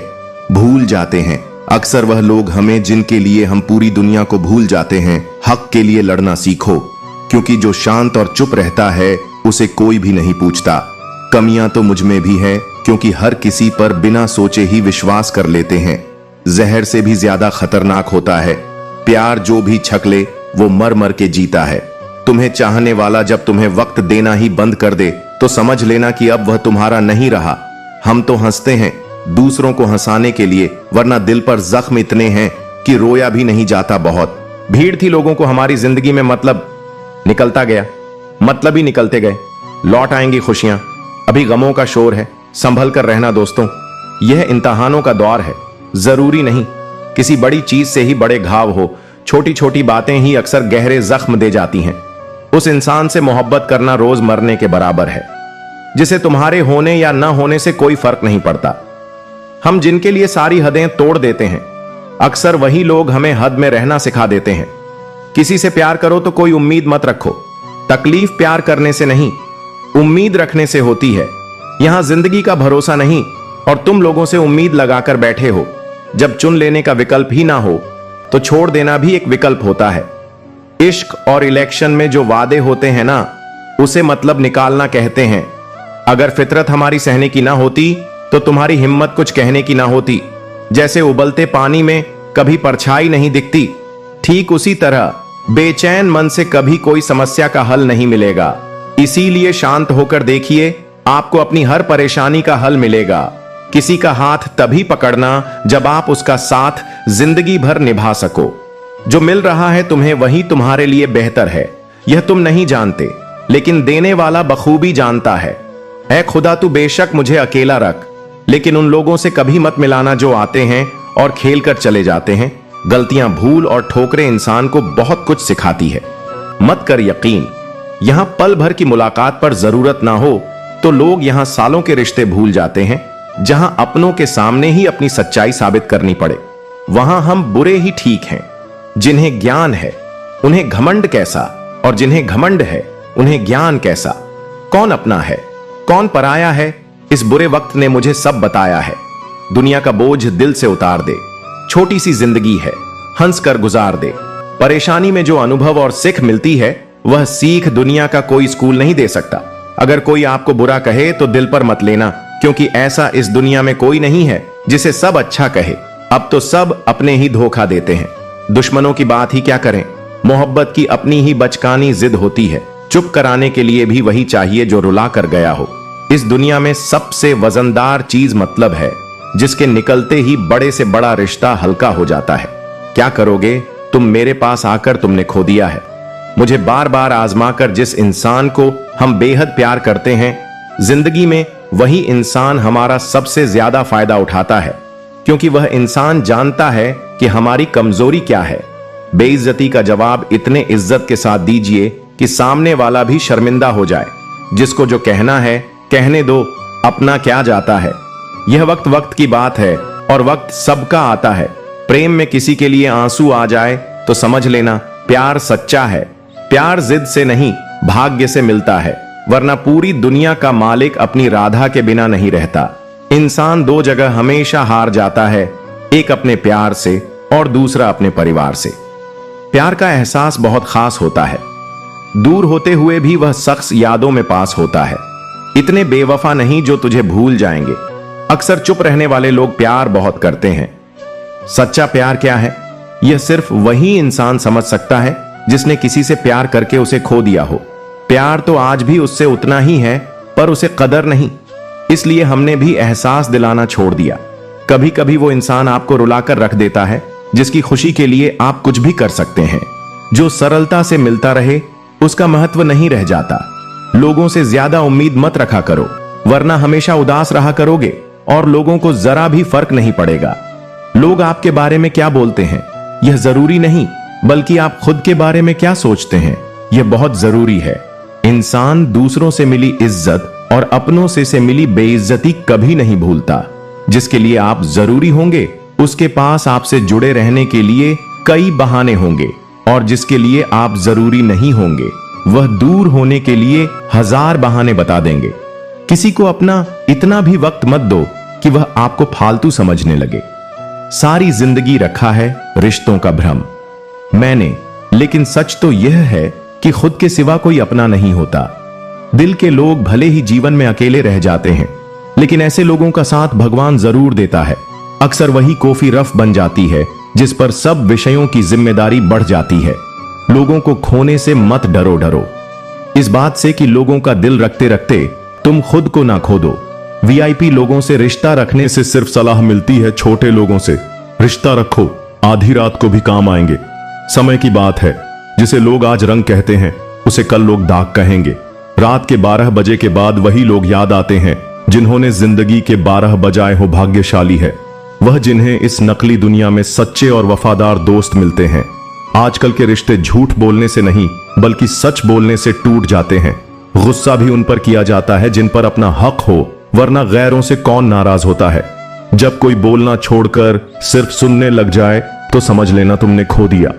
भूल जाते हैं अक्सर वह लोग हमें जिनके लिए हम पूरी दुनिया को भूल जाते हैं। हक के लिए लड़ना सीखो, क्योंकि जो शांत और चुप रहता है उसे कोई भी नहीं पूछता। कमियां तो मुझ में भी है, क्योंकि हर किसी पर बिना सोचे ही विश्वास कर लेते हैं। जहर से भी ज्यादा खतरनाक होता है प्यार। जो भी छक ले वो मर मर के जीता है। तुम्हें चाहने वाला जब तुम्हें वक्त देना ही बंद कर दे तो समझ लेना कि अब वह तुम्हारा नहीं रहा। हम तो हंसते हैं दूसरों को हंसाने के लिए, वरना दिल पर जख्म इतने हैं कि रोया भी नहीं जाता। बहुत भीड़ थी लोगों को हमारी जिंदगी में, मतलब निकलता गया, मतलब ही निकलते गए। लौट आएंगी खुशियां, अभी गमों का शोर है। संभल कर रहना दोस्तों, यह इम्तिहानों का दौर है। जरूरी नहीं किसी बड़ी चीज से ही बड़े घाव हो, छोटी छोटी बातें ही अक्सर गहरे जख्म दे जाती हैं। उस इंसान से मोहब्बत करना रोज मरने के बराबर है, जिसे तुम्हारे होने या न होने से कोई फर्क नहीं पड़ता। हम जिनके लिए सारी हदें तोड़ देते हैं, अक्सर वही लोग हमें हद में रहना सिखा देते हैं। किसी से प्यार करो तो कोई उम्मीद मत रखो। तकलीफ प्यार करने से नहीं, उम्मीद रखने से होती है। यहां जिंदगी का भरोसा नहीं और तुम लोगों से उम्मीद लगाकर बैठे हो। जब चुन लेने का विकल्प ही ना हो तो छोड़ देना भी एक विकल्प होता है। इश्क और इलेक्शन में जो वादे होते हैं ना, उसे मतलब निकालना कहते हैं। अगर फितरत हमारी सहने की ना होती तो तुम्हारी हिम्मत कुछ कहने की ना होती। जैसे उबलते पानी में कभी परछाई नहीं दिखती, ठीक उसी तरह बेचैन मन से कभी कोई समस्या का हल नहीं मिलेगा। इसीलिए शांत होकर देखिए, आपको अपनी हर परेशानी का हल मिलेगा। किसी का हाथ तभी पकड़ना जब आप उसका साथ जिंदगी भर निभा सको। जो मिल रहा है तुम्हें वही तुम्हारे लिए बेहतर है। यह तुम नहीं जानते, लेकिन देने वाला बखूबी जानता है। ऐ खुदा तू बेशक मुझे अकेला रख, लेकिन उन लोगों से कभी मत मिलाना जो आते हैं और खेल कर चले जाते हैं। गलतियां, भूल और ठोकरें इंसान को बहुत कुछ सिखाती है। मत कर यकीन, यहां पल भर की मुलाकात पर जरूरत ना हो तो लोग यहां सालों के रिश्ते भूल जाते हैं। जहां अपनों के सामने ही अपनी सच्चाई साबित करनी पड़े, वहां हम बुरे ही ठीक हैं। जिन्हें ज्ञान है उन्हें घमंड कैसा, और जिन्हें घमंड है उन्हें ज्ञान कैसा। कौन अपना है कौन पराया है, इस बुरे वक्त ने मुझे सब बताया है। दुनिया का बोझ दिल से उतार दे, छोटी सी जिंदगी है, हंस कर गुजार दे। परेशानी में जो अनुभव और सीख मिलती है, वह सीख दुनिया का कोई स्कूल नहीं दे सकता। अगर कोई आपको बुरा कहे तो दिल पर मत लेना, क्योंकि ऐसा इस दुनिया में कोई नहीं है जिसे सब अच्छा कहे। अब तो सब अपने ही धोखा देते हैं। दुश्मनों की बात ही क्या करें, मोहब्बत की अपनी ही बचकानी जिद होती है। चुप कराने के लिए भी वही चाहिए जो रुला कर गया हो। इस दुनिया में सबसे वजनदार चीज मतलब है, जिसके निकलते ही बड़े से बड़ा रिश्ता हल्का हो जाता है। क्या करोगे तुम, मेरे पास आकर तुमने खो दिया है। मुझे बार बार आजमा कर जिस इंसान को हम बेहद प्यार करते हैं, जिंदगी में वही इंसान हमारा सबसे ज्यादा फायदा उठाता है, क्योंकि वह इंसान जानता है कि हमारी कमजोरी क्या है। बेइज्जती का जवाब इतने इज्जत के साथ दीजिए कि सामने वाला भी शर्मिंदा हो जाए। जिसको जो कहना है कहने दो, अपना क्या जाता है। यह वक्त वक्त की बात है और वक्त सबका आता है। प्रेम में किसी के लिए आंसू आ जाए तो समझ लेना प्यार सच्चा है। प्यार जिद से नहीं, भाग्य से मिलता है, वरना पूरी दुनिया का मालिक अपनी राधा के बिना नहीं रहता। इंसान दो जगह हमेशा हार जाता है, एक अपने प्यार से और दूसरा अपने परिवार से। प्यार का एहसास बहुत खास होता है, दूर होते हुए भी वह शख्स यादों में पास होता है। इतने बेवफा नहीं जो तुझे भूल जाएंगे। अक्सर चुप रहने वाले लोग प्यार बहुत करते हैं। सच्चा प्यार क्या है, यह सिर्फ वही इंसान समझ सकता है जिसने किसी से प्यार करके उसे खो दिया हो। प्यार तो आज भी उससे उतना ही है, पर उसे कदर नहीं, इसलिए हमने भी एहसास दिलाना छोड़ दिया। कभी कभी वो इंसान आपको रुलाकर रख देता है, जिसकी खुशी के लिए आप कुछ भी कर सकते हैं। जो सरलता से मिलता रहे उसका महत्व नहीं रह जाता। लोगों से ज्यादा उम्मीद मत रखा करो, वरना हमेशा उदास रहा करोगे। और लोगों को जरा भी फर्क नहीं पड़ेगा। लोग आपके बारे में क्या बोलते हैं यह जरूरी नहीं, बल्कि आप खुद के बारे में क्या सोचते हैं यह बहुत जरूरी है। इंसान दूसरों से मिली इज्जत और अपनों से मिली बेइज्जती कभी नहीं भूलता। जिसके लिए आप जरूरी होंगे उसके पास आपसे जुड़े रहने के लिए कई बहाने होंगे, और जिसके लिए आप जरूरी नहीं होंगे वह दूर होने के लिए हजार बहाने बता देंगे। किसी को अपना इतना भी वक्त मत दो कि वह आपको फालतू समझने लगे। सारी जिंदगी रखा है रिश्तों का भ्रम मैंने, लेकिन सच तो यह है कि खुद के सिवा कोई अपना नहीं होता। दिल के लोग भले ही जीवन में अकेले रह जाते हैं, लेकिन ऐसे लोगों का साथ भगवान जरूर देता है। अक्सर वही कॉफी रफ बन जाती है जिस पर सब विषयों की जिम्मेदारी बढ़ जाती है। लोगों को खोने से मत डरो इस बात से कि लोगों का दिल रखते रखते तुम खुद को ना खो दो। वीआईपी लोगों से रिश्ता रखने से सिर्फ सलाह मिलती है छोटे लोगों से। रिश्ता रखो, आधी रात को भी काम आएंगे। समय की बात है, जिसे लोग आज रंग कहते हैं उसे कल लोग दाग कहेंगे। रात के 12 बजे के बाद वही लोग याद आते हैं जिन्होंने जिंदगी के 12 बजाए हो भाग्यशाली है वह, जिन्हें इस नकली दुनिया में सच्चे और वफादार दोस्त मिलते हैं। आजकल के रिश्ते झूठ बोलने से नहीं बल्कि सच बोलने से टूट जाते हैं। गुस्सा भी उन पर किया जाता है जिन पर अपना हक हो, वरना गैरों से कौन नाराज होता है। जब कोई बोलना छोड़कर सिर्फ सुनने लग जाए तो समझ लेना तुमने खो दिया।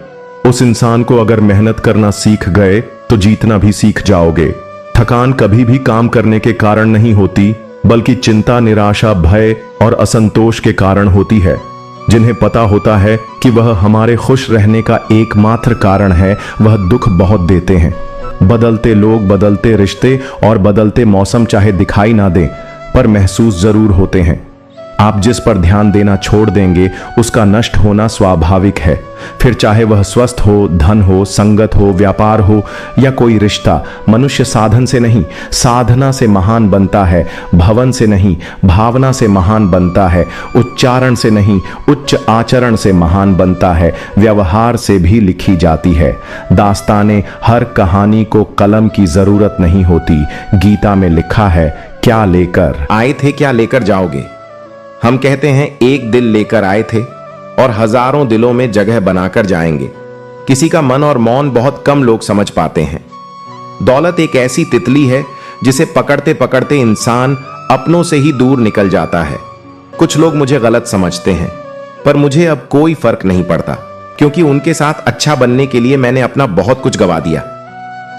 उस इंसान को अगर मेहनत करना सीख गए तो जीतना भी सीख जाओगे। थकान कभी भी काम करने के कारण नहीं होती, बल्कि चिंता, निराशा, भय और असंतोष के कारण होती है। जिन्हें पता होता है कि वह हमारे खुश रहने का एकमात्र कारण है, वह दुख बहुत देते हैं। बदलते लोग, बदलते रिश्ते और बदलते मौसम चाहे दिखाई ना दें पर महसूस जरूर होते हैं। आप जिस पर ध्यान देना छोड़ देंगे उसका नष्ट होना स्वाभाविक है। फिर चाहे वह स्वस्थ हो, धन हो, संगत हो, व्यापार हो या कोई रिश्ता। मनुष्य साधन से नहीं साधना से महान बनता है, भवन से नहीं भावना से महान बनता है, उच्चारण से नहीं उच्च आचरण से महान बनता है, व्यवहार से भी लिखी जाती है दास्ताने। हर कहानी को कलम की जरूरत नहीं होती। गीता में लिखा है, क्या लेकर आए थे क्या लेकर जाओगे। हम कहते हैं एक दिल लेकर आए थे और हजारों दिलों में जगह बनाकर जाएंगे। किसी का मन और मौन बहुत कम लोग समझ पाते हैं। दौलत एक ऐसी तितली है जिसे पकड़ते पकड़ते इंसान अपनों से ही दूर निकल जाता है। कुछ लोग मुझे गलत समझते हैं, पर मुझे अब कोई फर्क नहीं पड़ता, क्योंकि उनके साथ अच्छा बनने के लिए मैंने अपना बहुत कुछ गवा दिया।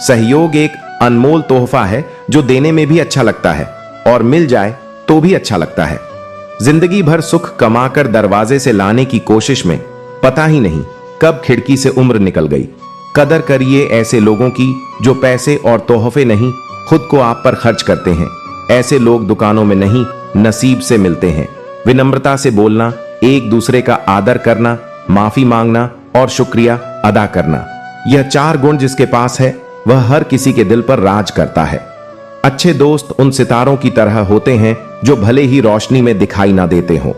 सहयोग एक अनमोल तोहफा है जो देने में भी अच्छा लगता है और मिल जाए तो भी अच्छा लगता है। जिंदगी भर सुख कमाकर दरवाजे से लाने की कोशिश में पता ही नहीं कब खिड़की से उम्र निकल गई। कदर करिए ऐसे लोगों की जो पैसे और तोहफे नहीं खुद को आप पर खर्च करते हैं। ऐसे लोग दुकानों में नहीं नसीब से मिलते हैं। विनम्रता से बोलना, एक दूसरे का आदर करना, माफी मांगना और शुक्रिया अदा करना, यह 4 गुण जिसके पास है वह हर किसी के दिल पर राज करता है। अच्छे दोस्त उन सितारों की तरह होते हैं जो भले ही रोशनी में दिखाई ना देते हों,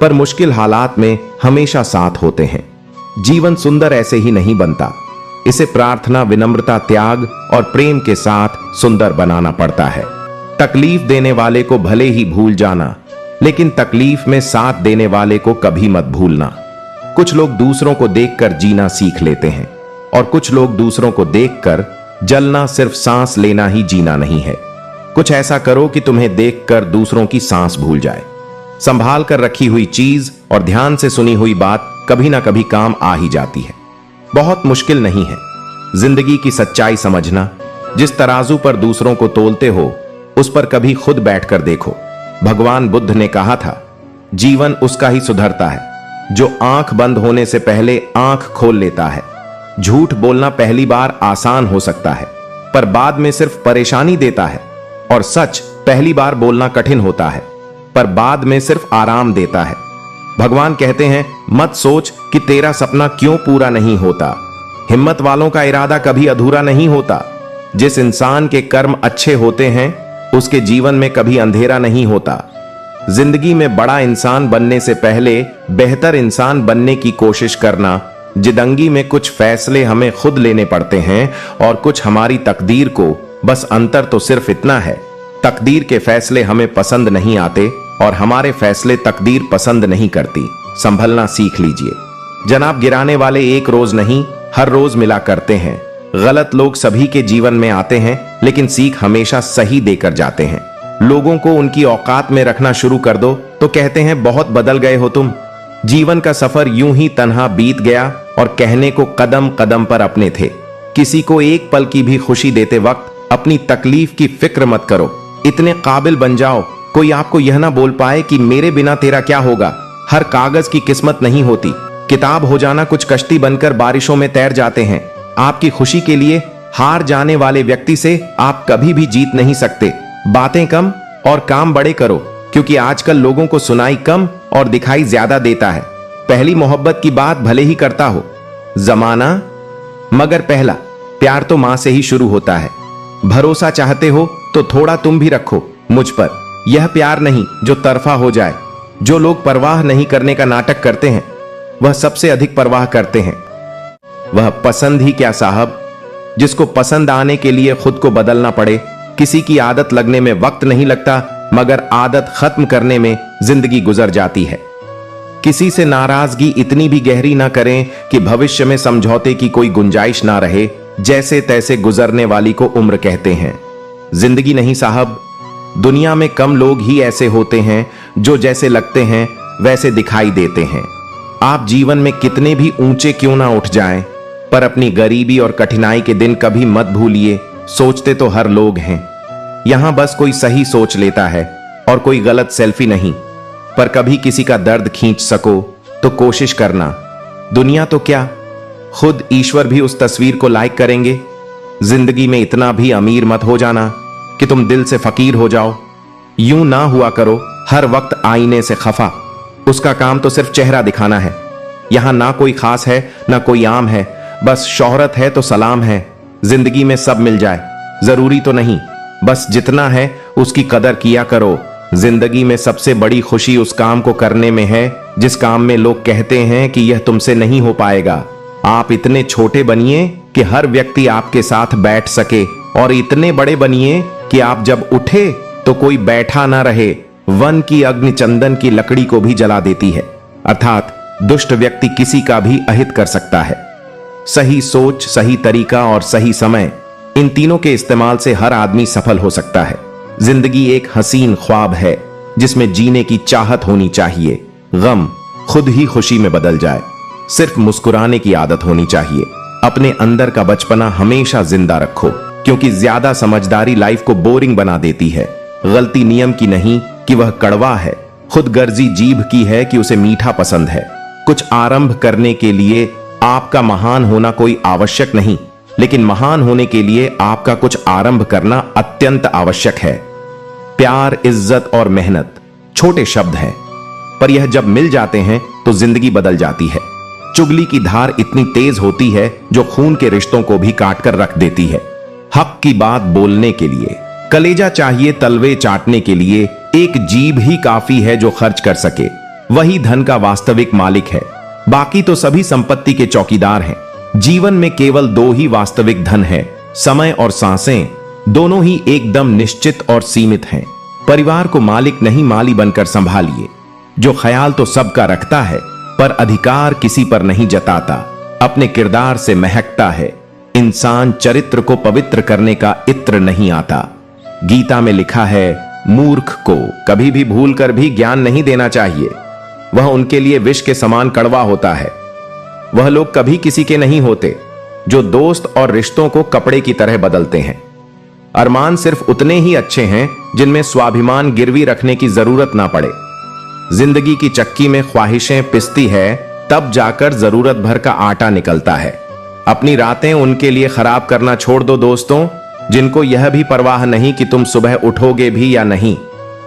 पर मुश्किल हालात में हमेशा साथ होते हैं। जीवन सुंदर ऐसे ही नहीं बनता, इसे प्रार्थना, विनम्रता, त्याग और प्रेम के साथ सुंदर बनाना पड़ता है। तकलीफ देने वाले को भले ही भूल जाना, लेकिन तकलीफ में साथ देने वाले को कभी मत भूलना। कुछ लोग दूसरों को देखकर जीना सीख लेते हैं और कुछ लोग दूसरों को देखकर जलना सिर्फ सांस लेना ही जीना नहीं है। कुछ ऐसा करो कि तुम्हें देखकर दूसरों की सांस भूल जाए। संभाल कर रखी हुई चीज और ध्यान से सुनी हुई बात कभी ना कभी काम आ ही जाती है। बहुत मुश्किल नहीं है जिंदगी की सच्चाई समझना। जिस तराजू पर दूसरों को तोलते हो उस पर कभी खुद बैठकर देखो। भगवान बुद्ध ने कहा था, जीवन उसका ही सुधरता है जो आंख बंद होने से पहले आंख खोल लेता है। झूठ बोलना पहली बार आसान हो सकता है, पर बाद में सिर्फ परेशानी देता है, और सच पहली बार बोलना कठिन होता है, पर बाद में सिर्फ आराम देता है। भगवान कहते हैं, मत सोच कि तेरा सपना क्यों पूरा नहीं होता। हिम्मत वालों का इरादा कभी अधूरा नहीं होता। जिस इंसान के कर्म अच्छे होते हैं उसके जीवन में कभी अंधेरा नहीं होता। जिंदगी में बड़ा इंसान बनने से पहले बेहतर इंसान बनने की कोशिश करना। जिंदगी में कुछ फैसले हमें खुद लेने पड़ते हैं और कुछ हमारी तकदीर को। बस अंतर तो सिर्फ इतना है, तकदीर के फैसले हमें पसंद नहीं आते, और हमारे फैसले तकदीर पसंद नहीं करती। संभलना सीख लीजिए। जनाब, गिराने वाले एक रोज नहीं, हर रोज मिला करते हैं। गलत लोग सभी के जीवन में आते हैं, लेकिन सीख हमेशा सही देकर जाते हैं। लोगों को उनकी औकात में रखना शुरू कर दो तो कहते हैं बहुत बदल गए हो तुम। जीवन का सफर यूं ही तन्हा बीत गया और कहने को कदम कदम पर अपने थे। किसी को एक पल की भी खुशी देते वक्त अपनी तकलीफ की फिक्र मत करो। इतने काबिल बन जाओ कोई आपको यह ना बोल पाए कि मेरे बिना तेरा क्या होगा। हर कागज की किस्मत नहीं होती। किताब हो जाना कुछ कश्ती बनकर बारिशों में तैर जाते हैं। आपकी खुशी के लिए हार जाने वाले व्यक्ति से आप कभी भी जीत नहीं सकते। बातें कम और काम बड़े करो, क्योंकि आजकल लोगों को सुनाई कम और दिखाई ज्यादा देता है। पहली मोहब्बत की बात भले ही करता हो जमाना, मगर पहला प्यार तो मां से ही शुरू होता है। भरोसा चाहते हो तो थोड़ा तुम भी रखो मुझ पर। यह प्यार नहीं जो तरफा हो जाए। जो लोग परवाह नहीं करने का नाटक करते हैं वह सबसे अधिक परवाह करते हैं। वह पसंद ही क्या साहब, जिसको पसंद आने के लिए खुद को बदलना पड़े। किसी की आदत लगने में वक्त नहीं लगता, मगर आदत खत्म करने में जिंदगी गुजर जाती है। किसी से नाराजगी इतनी भी गहरी ना करें कि भविष्य में समझौते की कोई गुंजाइश ना रहे। जैसे तैसे गुजरने वाली को उम्र कहते हैं, जिंदगी नहीं साहब। दुनिया में कम लोग ही ऐसे होते हैं जो जैसे लगते हैं वैसे दिखाई देते हैं। आप जीवन में कितने भी ऊंचे क्यों ना उठ जाएं, पर अपनी गरीबी और कठिनाई के दिन कभी मत भूलिए। सोचते तो हर लोग हैं, यहां बस कोई सही सोच लेता है और कोई गलत सेल्फी नहीं। पर कभी किसी का दर्द खींच सको तो कोशिश करना। दुनिया तो क्या, खुद ईश्वर भी उस तस्वीर को लाइक करेंगे। जिंदगी में इतना भी अमीर मत हो जाना कि तुम दिल से फकीर हो जाओ। यूं ना हुआ करो हर वक्त आईने से खफा। उसका काम तो सिर्फ चेहरा दिखाना है। यहां ना कोई खास है ना कोई आम है, बस शोहरत है तो सलाम है। जिंदगी में सब मिल जाए जरूरी तो नहीं, बस जितना है उसकी कदर किया करो। जिंदगी में सबसे बड़ी खुशी उस काम को करने में है जिस काम में लोग कहते हैं कि यह तुमसे नहीं हो पाएगा। आप इतने छोटे बनिए कि हर व्यक्ति आपके साथ बैठ सके, और इतने बड़े बनिए कि आप जब उठे तो कोई बैठा ना रहे। वन की अग्नि चंदन की लकड़ी को भी जला देती है, अर्थात दुष्ट व्यक्ति किसी का भी अहित कर सकता है। सही सोच, सही तरीका और सही समय, इन तीनों के इस्तेमाल से हर आदमी सफल हो सकता है। जिंदगी एक हसीन ख्वाब है जिसमें जीने की चाहत होनी चाहिए। गम खुद ही खुशी में बदल जाए। सिर्फ मुस्कुराने की आदत होनी चाहिए। अपने अंदर का बचपना हमेशा जिंदा रखो, क्योंकि ज्यादा समझदारी लाइफ को बोरिंग बना देती है। गलती नियम की नहीं कि वह कड़वा है, खुद गर्जी जीभ की है कि उसे मीठा पसंद है। कुछ आरंभ करने के लिए आपका महान होना कोई आवश्यक नहीं, लेकिन महान होने के लिए आपका कुछ आरंभ करना अत्यंत आवश्यक है। प्यार, इज्जत और मेहनत छोटे शब्द हैं, पर यह जब मिल जाते हैं तो जिंदगी बदल जाती है। चुगली की धार इतनी तेज होती है जो खून के रिश्तों को भी काट कर रख देती है। हक की बात बोलने के लिए कलेजा चाहिए, तलवे चाटने के लिए एक जीभ ही काफी है जो खर्च कर सके। वही धन का वास्तविक मालिक है, बाकी तो सभी संपत्ति के चौकीदार हैं। जीवन में केवल दो ही वास्तविक धन है, समय और सांसें। दोनों ही एकदम निश्चित और सीमित हैं। परिवार को मालिक नहीं माली बनकर संभालिए। जो ख्याल तो सबका रखता है पर अधिकार किसी पर नहीं जताता, अपने किरदार से महकता है। इंसान चरित्र को पवित्र करने का इत्र नहीं आता। गीता में लिखा है, मूर्ख को कभी भी भूल कर भी ज्ञान नहीं देना चाहिए। वह उनके लिए विष के समान कड़वा होता है। वह लोग कभी किसी के नहीं होते जो दोस्त और रिश्तों को कपड़े की तरह बदलते हैं। अरमान सिर्फ उतने ही अच्छे हैं जिनमें स्वाभिमान गिरवी रखने की जरूरत ना पड़े। जिंदगी की चक्की में ख्वाहिशें पिसती है, तब जाकर जरूरत भर का आटा निकलता है। अपनी रातें उनके लिए खराब करना छोड़ दो दोस्तों, जिनको यह भी परवाह नहीं कि तुम सुबह उठोगे भी या नहीं।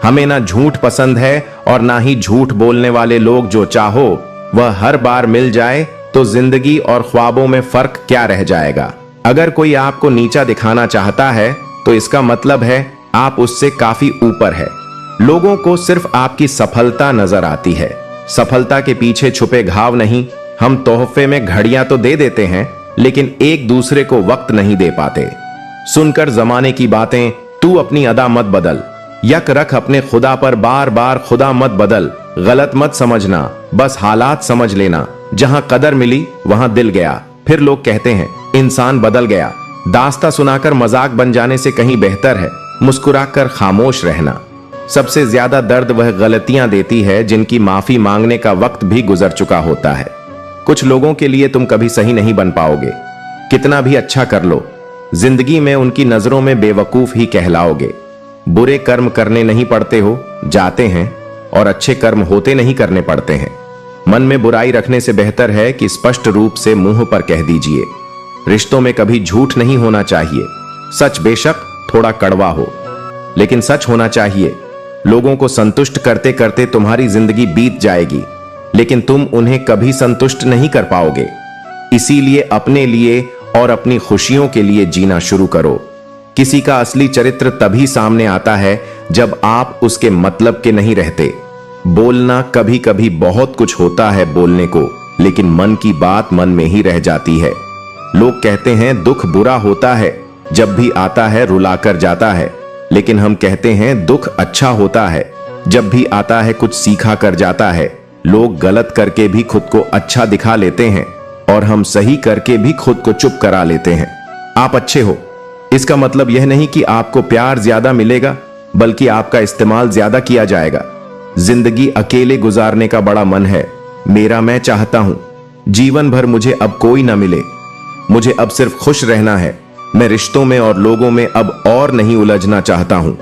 हमें ना झूठ पसंद है और ना ही झूठ बोलने वाले लोग। जो चाहो वह हर बार मिल जाए तो जिंदगी और ख्वाबों में फर्क क्या रह जाएगा। अगर कोई आपको नीचा दिखाना चाहता है तो इसका मतलब है आप उससे काफी ऊपर है। लोगों को सिर्फ आपकी सफलता नजर आती है, सफलता के पीछे छुपे घाव नहीं। हम तोहफे में घड़ियां तो दे देते हैं, लेकिन एक दूसरे को वक्त नहीं दे पाते। सुनकर जमाने की बातें तू अपनी अदा मत बदल। यक रख अपने खुदा पर, बार बार खुदा मत बदल, गलत मत समझना, बस हालात समझ लेना। जहां कदर मिली वहां दिल गया। फिर लोग कहते हैं इंसान बदल गया। दास्ता सुनाकर मजाक बन जाने से कहीं बेहतर है मुस्कुराकर खामोश रहना। सबसे ज्यादा दर्द वह गलतियां देती है जिनकी माफी मांगने का वक्त भी गुजर चुका होता है। कुछ लोगों के लिए तुम कभी सही नहीं बन पाओगे, कितना भी अच्छा कर लो, जिंदगी में उनकी नजरों में बेवकूफ ही कहलाओगे। बुरे कर्म करने नहीं पड़ते हो, जाते हैं, और अच्छे कर्म होते नहीं करने पड़ते हैं। मन में बुराई रखने से बेहतर है कि स्पष्ट रूप से मुंह पर कह दीजिए। रिश्तों में कभी झूठ नहीं होना चाहिए। सच बेशक थोड़ा कड़वा हो, लेकिन सच होना चाहिए। लोगों को संतुष्ट करते करते तुम्हारी जिंदगी बीत जाएगी, लेकिन तुम उन्हें कभी संतुष्ट नहीं कर पाओगे। इसीलिए अपने लिए और अपनी खुशियों के लिए जीना शुरू करो। किसी का असली चरित्र तभी सामने आता है जब आप उसके मतलब के नहीं रहते। बोलना कभी कभी बहुत कुछ होता है बोलने को, लेकिन मन की बात मन में ही रह जाती है। लोग कहते हैं दुख बुरा होता है, जब भी आता है रुलाकर जाता है, लेकिन हम कहते हैं दुख अच्छा होता है, जब भी आता है कुछ सीखा कर जाता है। लोग गलत करके भी खुद को अच्छा दिखा लेते हैं, और हम सही करके भी खुद को चुप करा लेते हैं। आप अच्छे हो, इसका मतलब यह नहीं कि आपको प्यार ज्यादा मिलेगा, बल्कि आपका इस्तेमाल ज्यादा किया जाएगा। जिंदगी अकेले गुजारने का बड़ा मन है मेरा। मैं चाहता हूं जीवन भर मुझे अब कोई ना मिले, मुझे अब सिर्फ खुश रहना है। मैं रिश्तों में और लोगों में अब और नहीं उलझना चाहता हूं।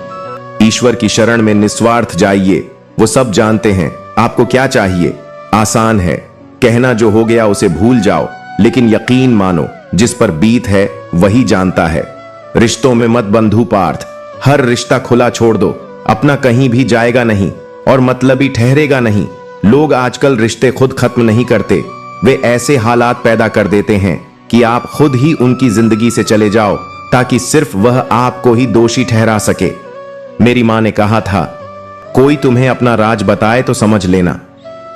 ईश्वर की शरण में निस्वार्थ जाइए, वो सब जानते हैं आपको क्या चाहिए। आसान है कहना जो हो गया उसे भूल जाओ, लेकिन यकीन मानो जिस पर बीत है वही जानता है। रिश्तों में मत बंधु पार्थ, हर रिश्ता खुला छोड़ दो, अपना कहीं भी जाएगा नहीं और मतलबी ठहरेगा नहीं। लोग आजकल रिश्ते खुद खत्म नहीं करते, वे ऐसे हालात पैदा कर देते हैं कि आप खुद ही उनकी जिंदगी से चले जाओ, ताकि सिर्फ वह आपको ही दोषी ठहरा सके। मेरी मां ने कहा था, कोई तुम्हें अपना राज बताए तो समझ लेना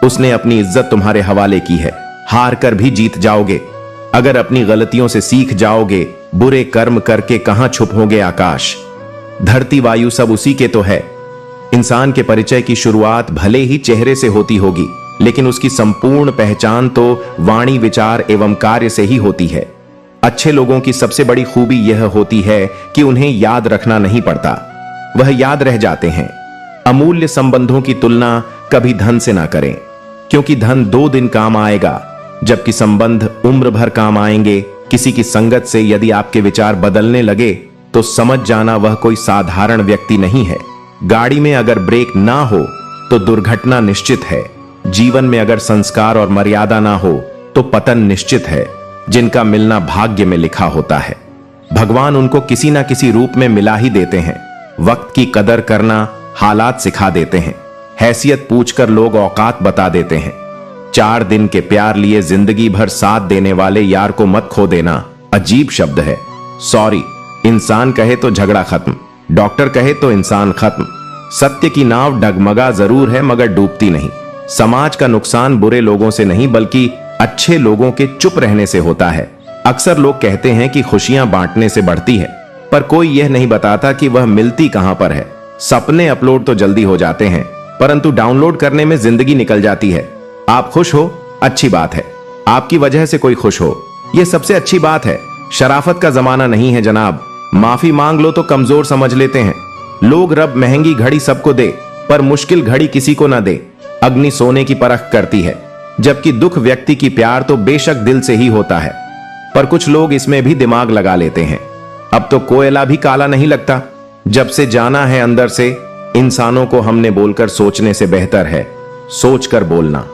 उसने अपनी इज्जत तुम्हारे हवाले की है। हार कर भी जीत जाओगे अगर अपनी गलतियों से सीख जाओगे। बुरे कर्म करके कहां छुप होगे आकाश। धरती वायु सब उसी के तो है। इंसान के परिचय की शुरुआत भले ही चेहरे से होती होगी, लेकिन उसकी संपूर्ण पहचान तो वाणी विचार एवं कार्य से ही होती है। अच्छे लोगों की सबसे बड़ी खूबी यह होती है कि उन्हें याद रखना नहीं पड़ता, वह याद रह जाते हैं। अमूल्य संबंधों की तुलना कभी धन से ना करें, क्योंकि धन 2 दिन काम आएगा, जबकि संबंध उम्र भर काम आएंगे। किसी की संगत से यदि आपके विचार बदलने लगे तो समझ जाना वह कोई साधारण व्यक्ति नहीं है। गाड़ी में अगर ब्रेक ना हो तो दुर्घटना निश्चित है। जीवन में अगर संस्कार और मर्यादा ना हो तो पतन निश्चित है। जिनका मिलना भाग्य में लिखा होता है, भगवान उनको किसी ना किसी रूप में मिला ही देते हैं। वक्त की कदर करना हालात सिखा देते हैं। हैसियत पूछकर लोग औकात बता देते हैं। 4 दिन के प्यार लिए जिंदगी भर साथ देने वाले यार को मत खो देना अजीब शब्द है। सॉरी, इंसान कहे तो झगड़ा खत्म, डॉक्टर कहे तो इंसान खत्म। सत्य की नाव डगमगा जरूर है मगर डूबती नहीं। समाज का नुकसान बुरे लोगों से नहीं बल्कि अच्छे लोगों के चुप रहने से होता है। अक्सर लोग कहते हैं कि खुशियां बांटने से बढ़ती है, पर कोई यह नहीं बताता कि वह मिलती कहां पर है। सपने अपलोड तो जल्दी हो जाते हैं, परंतु डाउनलोड करने में जिंदगी निकल जाती है। आप खुश हो, अच्छी बात है, आपकी वजह से कोई खुश हो, यह सबसे अच्छी बात है। शराफत का जमाना नहीं है जनाब। माफी मांग लो तो कमजोर समझ लेते हैं लोग। रब महंगी घड़ी सबको दे, पर मुश्किल घड़ी किसी को ना दे। अग्नि सोने की परख करती है, जबकि दुख व्यक्ति की प्यार तो बेशक दिल से ही होता है, पर कुछ लोग इसमें भी दिमाग लगा लेते हैं। अब तो कोयला भी काला नहीं लगता। जब से जाना है अंदर से, इंसानों को हमने बोलकर सोचने से बेहतर है सोचकर बोलना।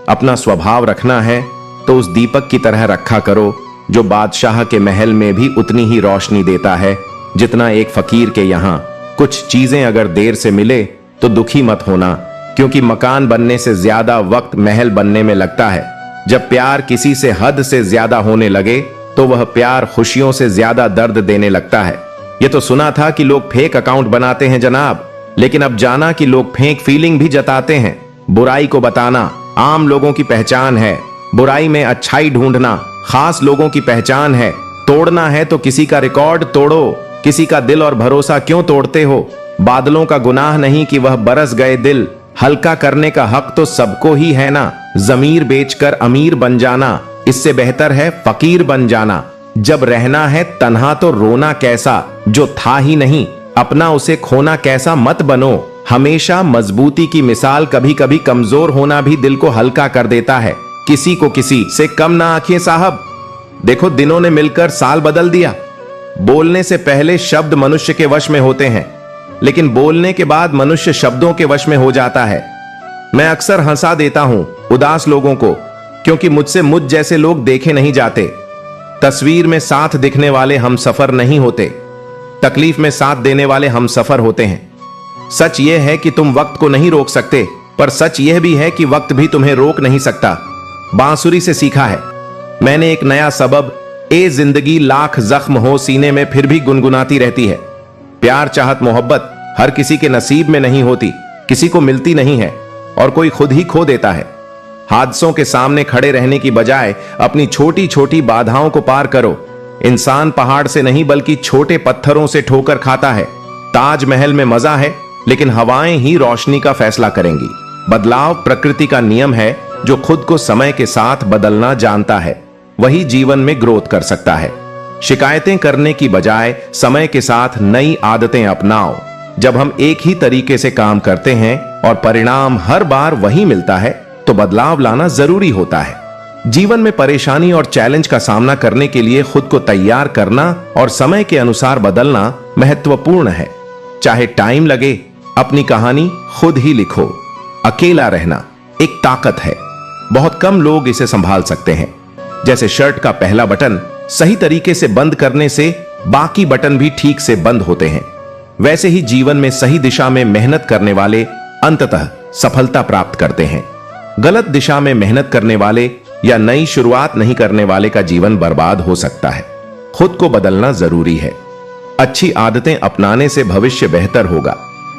अपना स्वभाव रखना है तो उस दीपक की तरह रखा करो जो बादशाह के महल में भी उतनी ही रोशनी देता है जितना एक फकीर के यहां। कुछ चीजें अगर देर से मिले तो दुखी मत होना, क्योंकि मकान बनने से ज्यादा वक्त महल बनने में लगता है। जब प्यार किसी से हद से ज्यादा होने लगे तो वह प्यार खुशियों से ज्यादा दर्द देने लगता है। यह तो सुना था कि लोग फेक अकाउंट बनाते हैं जनाब, लेकिन अब जाना कि लोग फेक फीलिंग भी जताते हैं। बुराई को बताना आम लोगों की पहचान है, बुराई में अच्छाई ढूंढना खास लोगों की पहचान है। तोड़ना है तो किसी का रिकॉर्ड तोड़ो, किसी का दिल और भरोसा क्यों तोड़ते हो। बादलों का गुनाह नहीं कि वह बरस गए दिल, हल्का करने का हक तो सबको ही है ना। जमीर बेचकर अमीर बन जाना इससे बेहतर है फकीर बन जाना। जब रहना है तन्हा तो रोना कैसा, जो था ही नहीं अपना उसे खोना कैसा मत बनो। हमेशा मजबूती की मिसाल कभी कभी कमजोर होना भी दिल को हल्का कर देता है। किसी को किसी से कम ना आंखें साहब। देखो दिनों ने मिलकर साल बदल दिया। बोलने से पहले शब्द मनुष्य के वश में होते हैं, लेकिन बोलने के बाद मनुष्य शब्दों के वश में हो जाता है। मैं अक्सर हंसा देता हूं उदास लोगों को, क्योंकि मुझसे मुझ जैसे लोग देखे नहीं जाते। तस्वीर में साथ दिखने वाले हम सफर नहीं होते, तकलीफ में साथ देने वाले हम सफर होते हैं। सच यह है कि तुम वक्त को नहीं रोक सकते, पर सच यह भी है कि वक्त भी तुम्हें रोक नहीं सकता। बांसुरी से सीखा है मैंने एक नया सबब, ए जिंदगी लाख जख्म हो सीने में फिर भी गुनगुनाती रहती है। प्यार चाहत मोहब्बत हर किसी के नसीब में नहीं होती, किसी को मिलती नहीं है और कोई खुद ही खो देता है। हादसों के सामने खड़े रहने की बजाय अपनी छोटी छोटी बाधाओं को पार करो। इंसान पहाड़ से नहीं बल्कि छोटे पत्थरों से ठोकर खाता है। ताजमहल में मजा है, लेकिन हवाएं ही रोशनी का फैसला करेंगी। बदलाव प्रकृति का नियम है, जो खुद को समय के साथ बदलना जानता है वही जीवन में ग्रोथ कर सकता है। शिकायतें करने की बजाय समय के साथ नई आदतें अपनाओ। जब हम एक ही तरीके से काम करते हैं और परिणाम हर बार वही मिलता है, तो बदलाव लाना जरूरी होता है। जीवन में परेशानी और चैलेंज का सामना करने के लिए खुद को तैयार करना और समय के अनुसार बदलना महत्वपूर्ण है। चाहे टाइम लगे, अपनी कहानी खुद ही लिखो। अकेला रहना एक ताकत है, बहुत कम लोग इसे संभाल सकते हैं। जैसे शर्ट का पहला बटन सही तरीके से बंद करने से बाकी बटन भी ठीक से बंद होते हैं, वैसे ही जीवन में सही दिशा में मेहनत करने वाले अंततः सफलता प्राप्त करते हैं। गलत दिशा में मेहनत करने वाले या नई शुरुआत नहीं करने वाले का जीवन बर्बाद हो सकता है। खुद को बदलना जरूरी है। अच्छी आदतें अपनाने से भविष्य बेहतर होगा।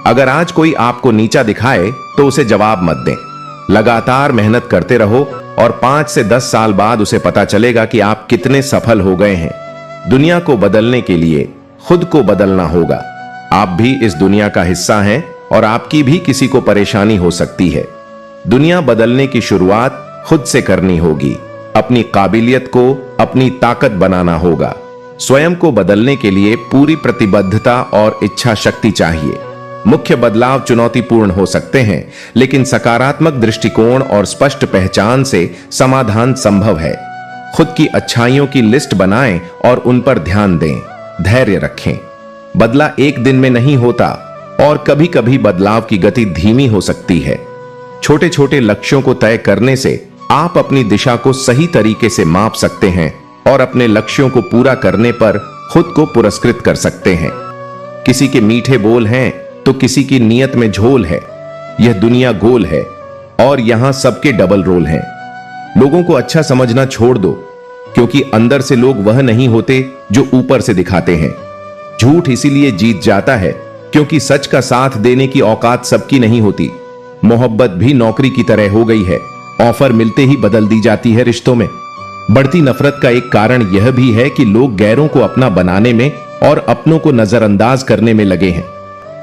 अगर आज कोई आपको नीचा दिखाए तो उसे जवाब मत दें। लगातार मेहनत करते रहो और 5 से 10 साल बाद उसे पता चलेगा कि आप कितने सफल हो गए हैं। दुनिया को बदलने के लिए खुद को बदलना होगा। आप भी इस दुनिया का हिस्सा हैं और आपकी भी किसी को परेशानी हो सकती है। दुनिया बदलने की शुरुआत खुद से करनी होगी। अपनी काबिलियत को अपनी ताकत बनाना होगा। स्वयं को बदलने के लिए पूरी प्रतिबद्धता और इच्छा शक्ति चाहिए। मुख्य बदलाव चुनौतीपूर्ण हो सकते हैं, लेकिन सकारात्मक दृष्टिकोण और स्पष्ट पहचान से समाधान संभव है। खुद की अच्छाइयों की लिस्ट बनाएं और उन पर ध्यान दें। धैर्य रखें। बदला एक दिन में नहीं होता और कभी कभी बदलाव की गति धीमी हो सकती है। छोटे छोटे लक्ष्यों को तय करने से आप अपनी दिशा को सही तरीके से माप सकते हैं और अपने लक्ष्यों को पूरा करने पर खुद को पुरस्कृत कर सकते हैं। किसी के मीठे बोल हैं तो किसी की नीयत में झोल है। यह दुनिया गोल है और यहां सबके डबल रोल हैं। लोगों को अच्छा समझना छोड़ दो, क्योंकि अंदर से लोग वह नहीं होते जो ऊपर से दिखाते हैं। झूठ इसीलिए जीत जाता है क्योंकि सच का साथ देने की औकात सबकी नहीं होती। मोहब्बत भी नौकरी की तरह हो गई है, ऑफर मिलते ही बदल दी जाती है रिश्तों में। बढ़ती नफरत का एक कारण यह भी है कि लोग गैरों को अपना बनाने में और अपनों को नजरअंदाज करने में लगे हैं।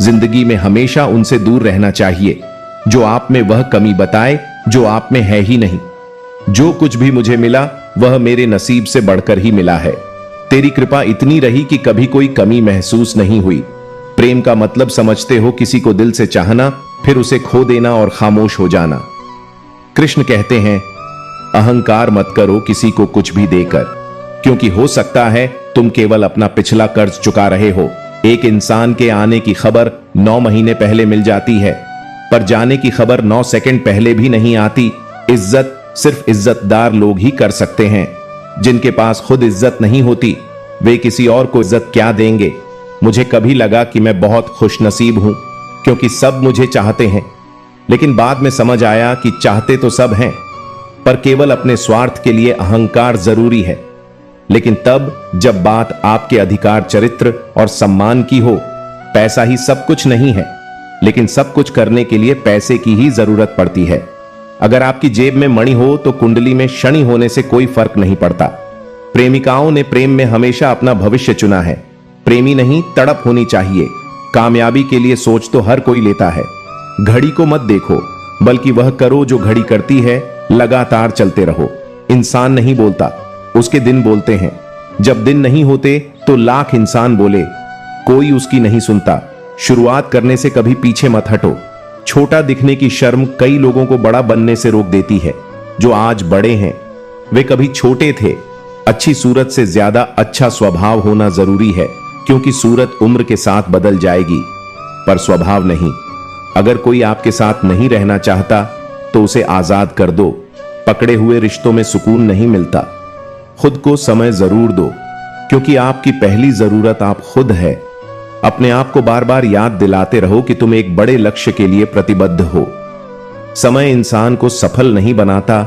जिंदगी में हमेशा उनसे दूर रहना चाहिए जो आप में वह कमी बताए जो आप में है ही नहीं। जो कुछ भी मुझे मिला वह मेरे नसीब से बढ़कर ही मिला है। तेरी कृपा इतनी रही कि कभी कोई कमी महसूस नहीं हुई। प्रेम का मतलब समझते हो किसी को दिल से चाहना, फिर उसे खो देना और खामोश हो जाना। कृष्ण कहते हैं, अहंकार मत करो किसी को कुछ भी देकर, क्योंकि हो सकता है तुम केवल अपना पिछला कर्ज चुका रहे हो। एक इंसान के आने की खबर 9 महीने पहले मिल जाती है, पर जाने की खबर 9 सेकंड पहले भी नहीं आती। इज्जत सिर्फ इज्जतदार लोग ही कर सकते हैं। जिनके पास खुद इज्जत नहीं होती, वे किसी और को इज्जत क्या देंगे। मुझे कभी लगा कि मैं बहुत खुशनसीब हूं, क्योंकि सब मुझे चाहते हैं, लेकिन बाद में समझ आया कि चाहते तो सब हैं, पर केवल अपने स्वार्थ के लिए अहंकार जरूरी है। लेकिन तब जब बात आपके अधिकार, चरित्र और सम्मान की हो। पैसा ही सब कुछ नहीं है, लेकिन सब कुछ करने के लिए पैसे की ही जरूरत पड़ती है। अगर आपकी जेब में मणि हो तो कुंडली में शनि होने से कोई फर्क नहीं पड़ता। प्रेमिकाओं ने प्रेम में हमेशा अपना भविष्य चुना है। प्रेमी नहीं, तड़प होनी चाहिए। कामयाबी के लिए सोच तो हर कोई लेता है। घड़ी को मत देखो, बल्कि वह करो जो घड़ी करती है। लगातार चलते रहो। इंसान नहीं बोलता, उसके दिन बोलते हैं। जब दिन नहीं होते तो लाख इंसान बोले, कोई उसकी नहीं सुनता। शुरुआत करने से कभी पीछे मत हटो। छोटा दिखने की शर्म कई लोगों को बड़ा बनने से रोक देती है। जो आज बड़े हैं वे कभी छोटे थे। अच्छी सूरत से ज्यादा अच्छा स्वभाव होना जरूरी है, क्योंकि सूरत उम्र के साथ बदल जाएगी, पर स्वभाव नहीं। अगर कोई आपके साथ नहीं रहना चाहता तो उसे आजाद कर दो। पकड़े हुए रिश्तों में सुकून नहीं मिलता। खुद को समय जरूर दो, क्योंकि आपकी पहली जरूरत आप खुद है। अपने आप को बार बार याद दिलाते रहो कि तुम एक बड़े लक्ष्य के लिए प्रतिबद्ध हो। समय इंसान को सफल नहीं बनाता,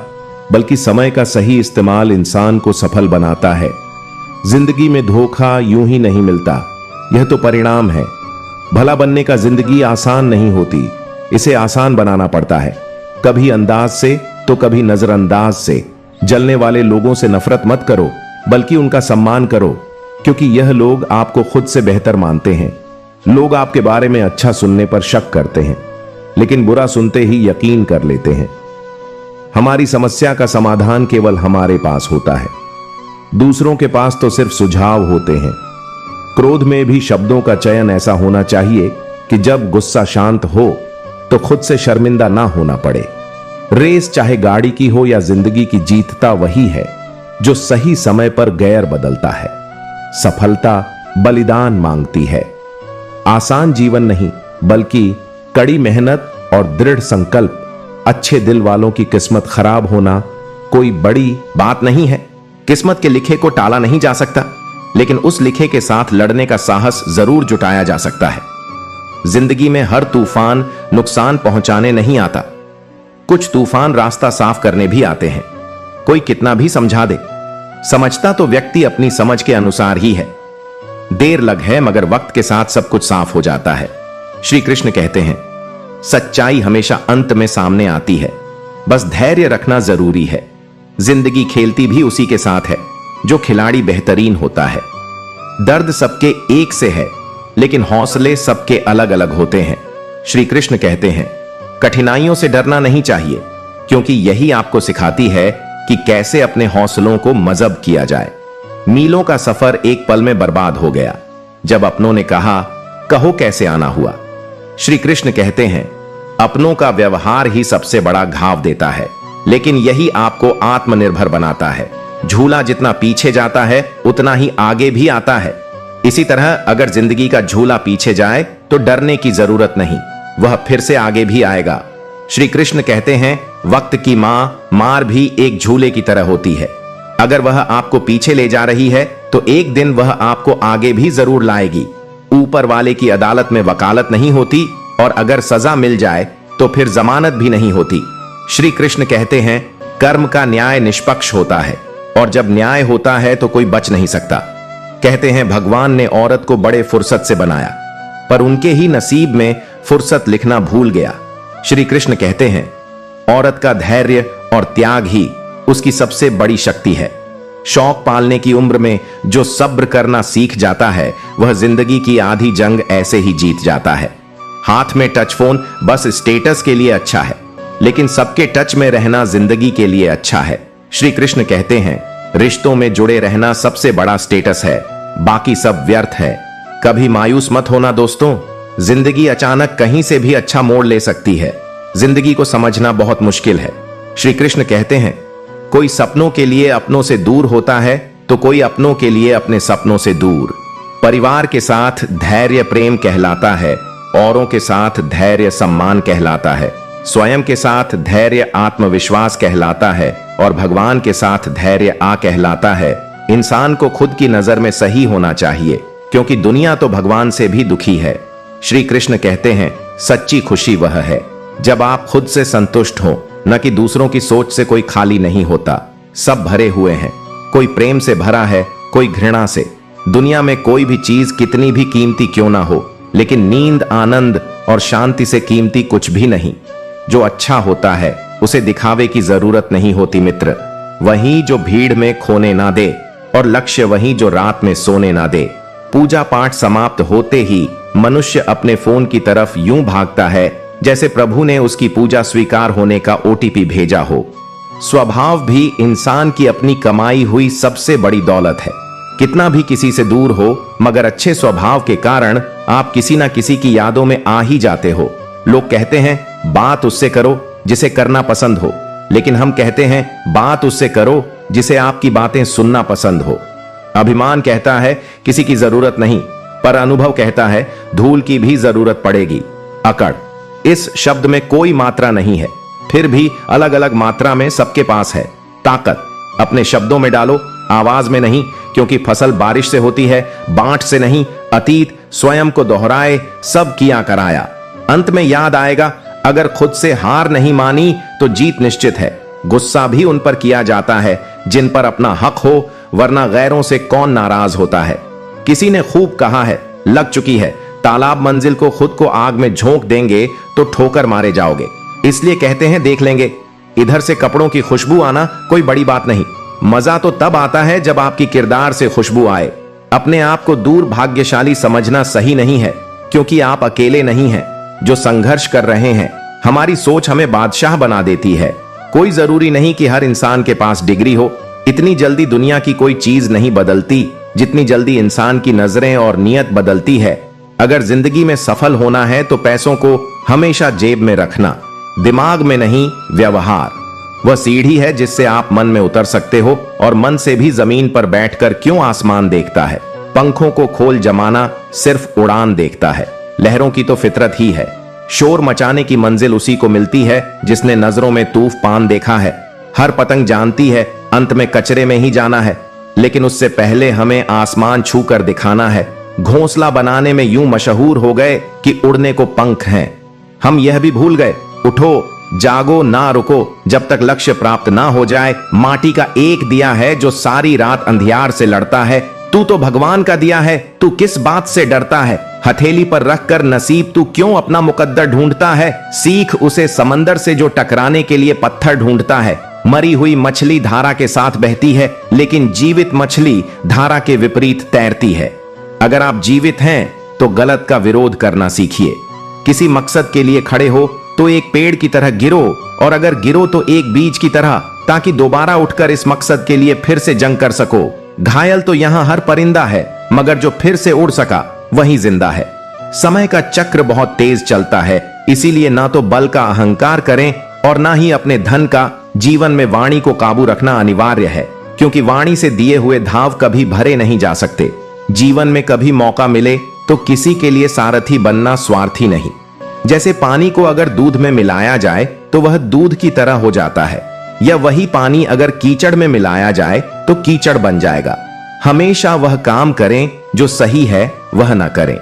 बल्कि समय का सही इस्तेमाल इंसान को सफल बनाता है। जिंदगी में धोखा यूं ही नहीं मिलता, यह तो परिणाम है। भला बनने का जिंदगी आसान नहीं होती, इसे आसान बनाना पड़ता है। कभी अंदाज से तो कभी नजरअंदाज से। जलने वाले लोगों से नफरत मत करो, बल्कि उनका सम्मान करो, क्योंकि यह लोग आपको खुद से बेहतर मानते हैं। लोग आपके बारे में अच्छा सुनने पर शक करते हैं, लेकिन बुरा सुनते ही यकीन कर लेते हैं। हमारी समस्या का समाधान केवल हमारे पास होता है, दूसरों के पास तो सिर्फ सुझाव होते हैं। क्रोध में भी शब्दों का चयन ऐसा होना चाहिए कि जब गुस्सा शांत हो तो खुद से शर्मिंदा ना होना पड़े। रेस चाहे गाड़ी की हो या जिंदगी की, जीतता वही है जो सही समय पर गैर बदलता है। सफलता बलिदान मांगती है। आसान जीवन नहीं, बल्कि कड़ी मेहनत और दृढ़ संकल्प। अच्छे दिल वालों की किस्मत खराब होना कोई बड़ी बात नहीं है। किस्मत के लिखे को टाला नहीं जा सकता, लेकिन उस लिखे के साथ लड़ने का साहस जरूर जुटाया जा सकता है। जिंदगी में हर तूफान नुकसान पहुंचाने नहीं आता। कुछ तूफान रास्ता साफ करने भी आते हैं। कोई कितना भी समझा दे, समझता तो व्यक्ति अपनी समझ के अनुसार ही है। देर लग है, मगर वक्त के साथ सब कुछ साफ हो जाता है। श्री कृष्ण कहते हैं, सच्चाई हमेशा अंत में सामने आती है, बस धैर्य रखना जरूरी है। जिंदगी खेलती भी उसी के साथ है जो खिलाड़ी बेहतरीन होता है। दर्द सबके एक से है, लेकिन हौसले सबके अलग अलग होते हैं। श्री कृष्ण कहते हैं, कठिनाइयों से डरना नहीं चाहिए, क्योंकि यही आपको सिखाती है कि कैसे अपने हौसलों को मजब किया जाए। मीलों का सफर एक पल में बर्बाद हो गया, जब अपनों ने कहा, कहो कैसे आना हुआ। श्री कृष्ण कहते हैं, अपनों का व्यवहार ही सबसे बड़ा घाव देता है, लेकिन यही आपको आत्मनिर्भर बनाता है। झूला जितना पीछे जाता है, उतना ही आगे भी आता है। इसी तरह अगर जिंदगी का झूला पीछे जाए तो डरने की जरूरत नहीं, वह फिर से आगे भी आएगा। श्री कृष्ण कहते हैं, वक्त की मार भी एक झूले की तरह होती है। अगर वह आपको पीछे ले जा रही है तो एक दिन वह आपको आगे भी जरूर लाएगी। ऊपर वाले की अदालत में वकालत नहीं होती, और अगर सजा मिल जाए तो फिर जमानत भी नहीं होती। श्री कृष्ण कहते हैं, कर्म का न्याय निष्पक्ष होता है, और जब न्याय होता है तो कोई बच नहीं सकता। कहते हैं, भगवान ने औरत को बड़े फुर्सत से बनाया, पर उनके ही नसीब में फुर्सत लिखना भूल गया। श्री कृष्ण कहते हैं, औरत का धैर्य और त्याग ही उसकी सबसे बड़ी शक्ति है। शौक पालने की उम्र में जो सब्र करना सीख जाता है, वह जिंदगी की आधी जंग ऐसे ही जीत जाता है। हाथ में टच फोन बस स्टेटस के लिए अच्छा है, लेकिन सबके टच में रहना जिंदगी के लिए अच्छा है। श्री कृष्ण कहते हैं, रिश्तों में जुड़े रहना सबसे बड़ा स्टेटस है, बाकी सब व्यर्थ है। कभी मायूस मत होना दोस्तों, जिंदगी अचानक कहीं से भी अच्छा मोड़ ले सकती है। जिंदगी को समझना बहुत मुश्किल है। श्री कृष्ण कहते हैं, कोई सपनों के लिए अपनों से दूर होता है, तो कोई अपनों के लिए अपने सपनों से दूर। परिवार के साथ धैर्य प्रेम कहलाता है, औरों के साथ धैर्य सम्मान कहलाता है, स्वयं के साथ धैर्य आत्मविश्वास कहलाता है, और भगवान के साथ धैर्य आ कहलाता है। इंसान को खुद की नजर में सही होना चाहिए, क्योंकि दुनिया तो भगवान से भी दुखी है। श्री कृष्ण कहते हैं, सच्ची खुशी वह है जब आप खुद से संतुष्ट हो, न कि दूसरों की सोच से। कोई खाली नहीं होता, सब भरे हुए हैं। कोई प्रेम से भरा है, कोई घृणा से। दुनिया में कोई भी चीज कितनी भी कीमती क्यों ना हो, लेकिन नींद, आनंद और शांति से कीमती कुछ भी नहीं। जो अच्छा होता है उसे दिखावे की जरूरत नहीं होती मित्र। वही जो भीड़ में खोने ना दे, और लक्ष्य वही जो रात में सोने ना दे। पूजा पाठ समाप्त होते ही मनुष्य अपने फोन की तरफ यूं भागता है जैसे प्रभु ने उसकी पूजा स्वीकार होने का ओटीपी भेजा हो। स्वभाव भी इंसान की अपनी कमाई हुई सबसे बड़ी दौलत है। कितना भी किसी से दूर हो, मगर अच्छे स्वभाव के कारण आप किसी ना किसी की यादों में आ ही जाते हो। लोग कहते हैं बात उससे करो जिसे करना पसंद हो, लेकिन हम कहते हैं बात उससे करो जिसे आपकी बातें सुनना पसंद हो। अभिमान कहता है किसी की जरूरत नहीं, पर अनुभव कहता है धूल की भी जरूरत पड़ेगी। अकड़, इस शब्द में कोई मात्रा नहीं है, फिर भी अलग अलग मात्रा में सबके पास है। ताकत अपने शब्दों में डालो, आवाज में नहीं, क्योंकि फसल बारिश से होती है, बांट से नहीं। अतीत स्वयं को दोहराए, सब किया कराया। अंत में याद आएगा, अगर खुद से हार नहीं मानी तो जीत निश्चित है। गुस्सा भी उन पर किया जाता है जिन पर अपना हक हो, वरना गैरों से कौन नाराज होता है। किसी ने खूब कहा है, लग चुकी है, तालाब मंजिल को खुद को आग में झोंक देंगे तो ठोकर मारे जाओगे। इसलिए कहते हैं देख लेंगे। इधर से कपड़ों की खुशबू आना कोई बड़ी बात नहीं, मजा तो तब आता है जब आपकी किरदार से खुशबू आए। अपने आप को दूर भाग्यशाली समझना सही नहीं है, क्योंकि आप अकेले नहीं हैं जो संघर्ष कर रहे हैं। हमारी सोच हमें बादशाह बना देती है। कोई जरूरी नहीं कि हर इंसान के पास डिग्री हो। इतनी जल्दी दुनिया की कोई चीज नहीं बदलती जितनी जल्दी इंसान की नजरें और नियत बदलती है। अगर जिंदगी में सफल होना है तो पैसों को हमेशा जेब में रखना, दिमाग में नहीं। व्यवहार वह सीढ़ी है जिससे आप मन में उतर सकते हो, और मन से भी जमीन पर बैठकर क्यों आसमान देखता है। पंखों को खोल जमाना सिर्फ उड़ान देखता है। लहरों की तो फितरत ही है। शोर मचाने की मंजिल उसी को मिलती है जिसने नजरों में तूफान देखा है। हर पतंग जानती है अंत में कचरे में ही जाना है, लेकिन उससे पहले हमें आसमान छू कर दिखाना है। घोंसला बनाने में यूं मशहूर हो गए कि उड़ने को पंख हैं। हम यह भी भूल गए, उठो जागो ना रुको जब तक लक्ष्य प्राप्त ना हो जाए। माटी का एक दिया है जो सारी रात अंधियार से लड़ता है। तू तो भगवान का दिया है, तू किस बात से डरता है। हथेली पर रखकर नसीब तू क्यों अपना मुकद्दर ढूंढता है। सीख उसे समंदर से जो टकराने के लिए पत्थर ढूंढता है। मरी हुई मछली धारा के साथ बहती है, लेकिन जीवित मछली धारा के विपरीत तैरती है। अगर आप जीवित हैं तो गलत का विरोध करना सीखिए। किसी मकसद के लिए खड़े हो तो एक पेड़ की तरह गिरो, और अगर गिरो तो एक बीज की तरह, ताकि दोबारा उठकर इस मकसद के लिए फिर से जंग कर सको। घायल तो यहां हर परिंदा है, मगर जो फिर से उड़ सका वही जिंदा है। समय का चक्र बहुत तेज चलता है, इसीलिए ना तो बल का अहंकार करें और ना ही अपने धन का। जीवन में वाणी को काबू रखना अनिवार्य है, क्योंकि वाणी से दिए हुए धाव कभी भरे नहीं जा सकते। जीवन में कभी मौका मिले तो किसी के लिए सारथी बनना स्वार्थी नहीं। जैसे पानी को अगर दूध में मिलाया जाए तो वह दूध की तरह हो जाता है, या वही पानी अगर कीचड़ में मिलाया जाए तो कीचड़ बन जाएगा। हमेशा वह काम करें जो सही है, वह ना करें।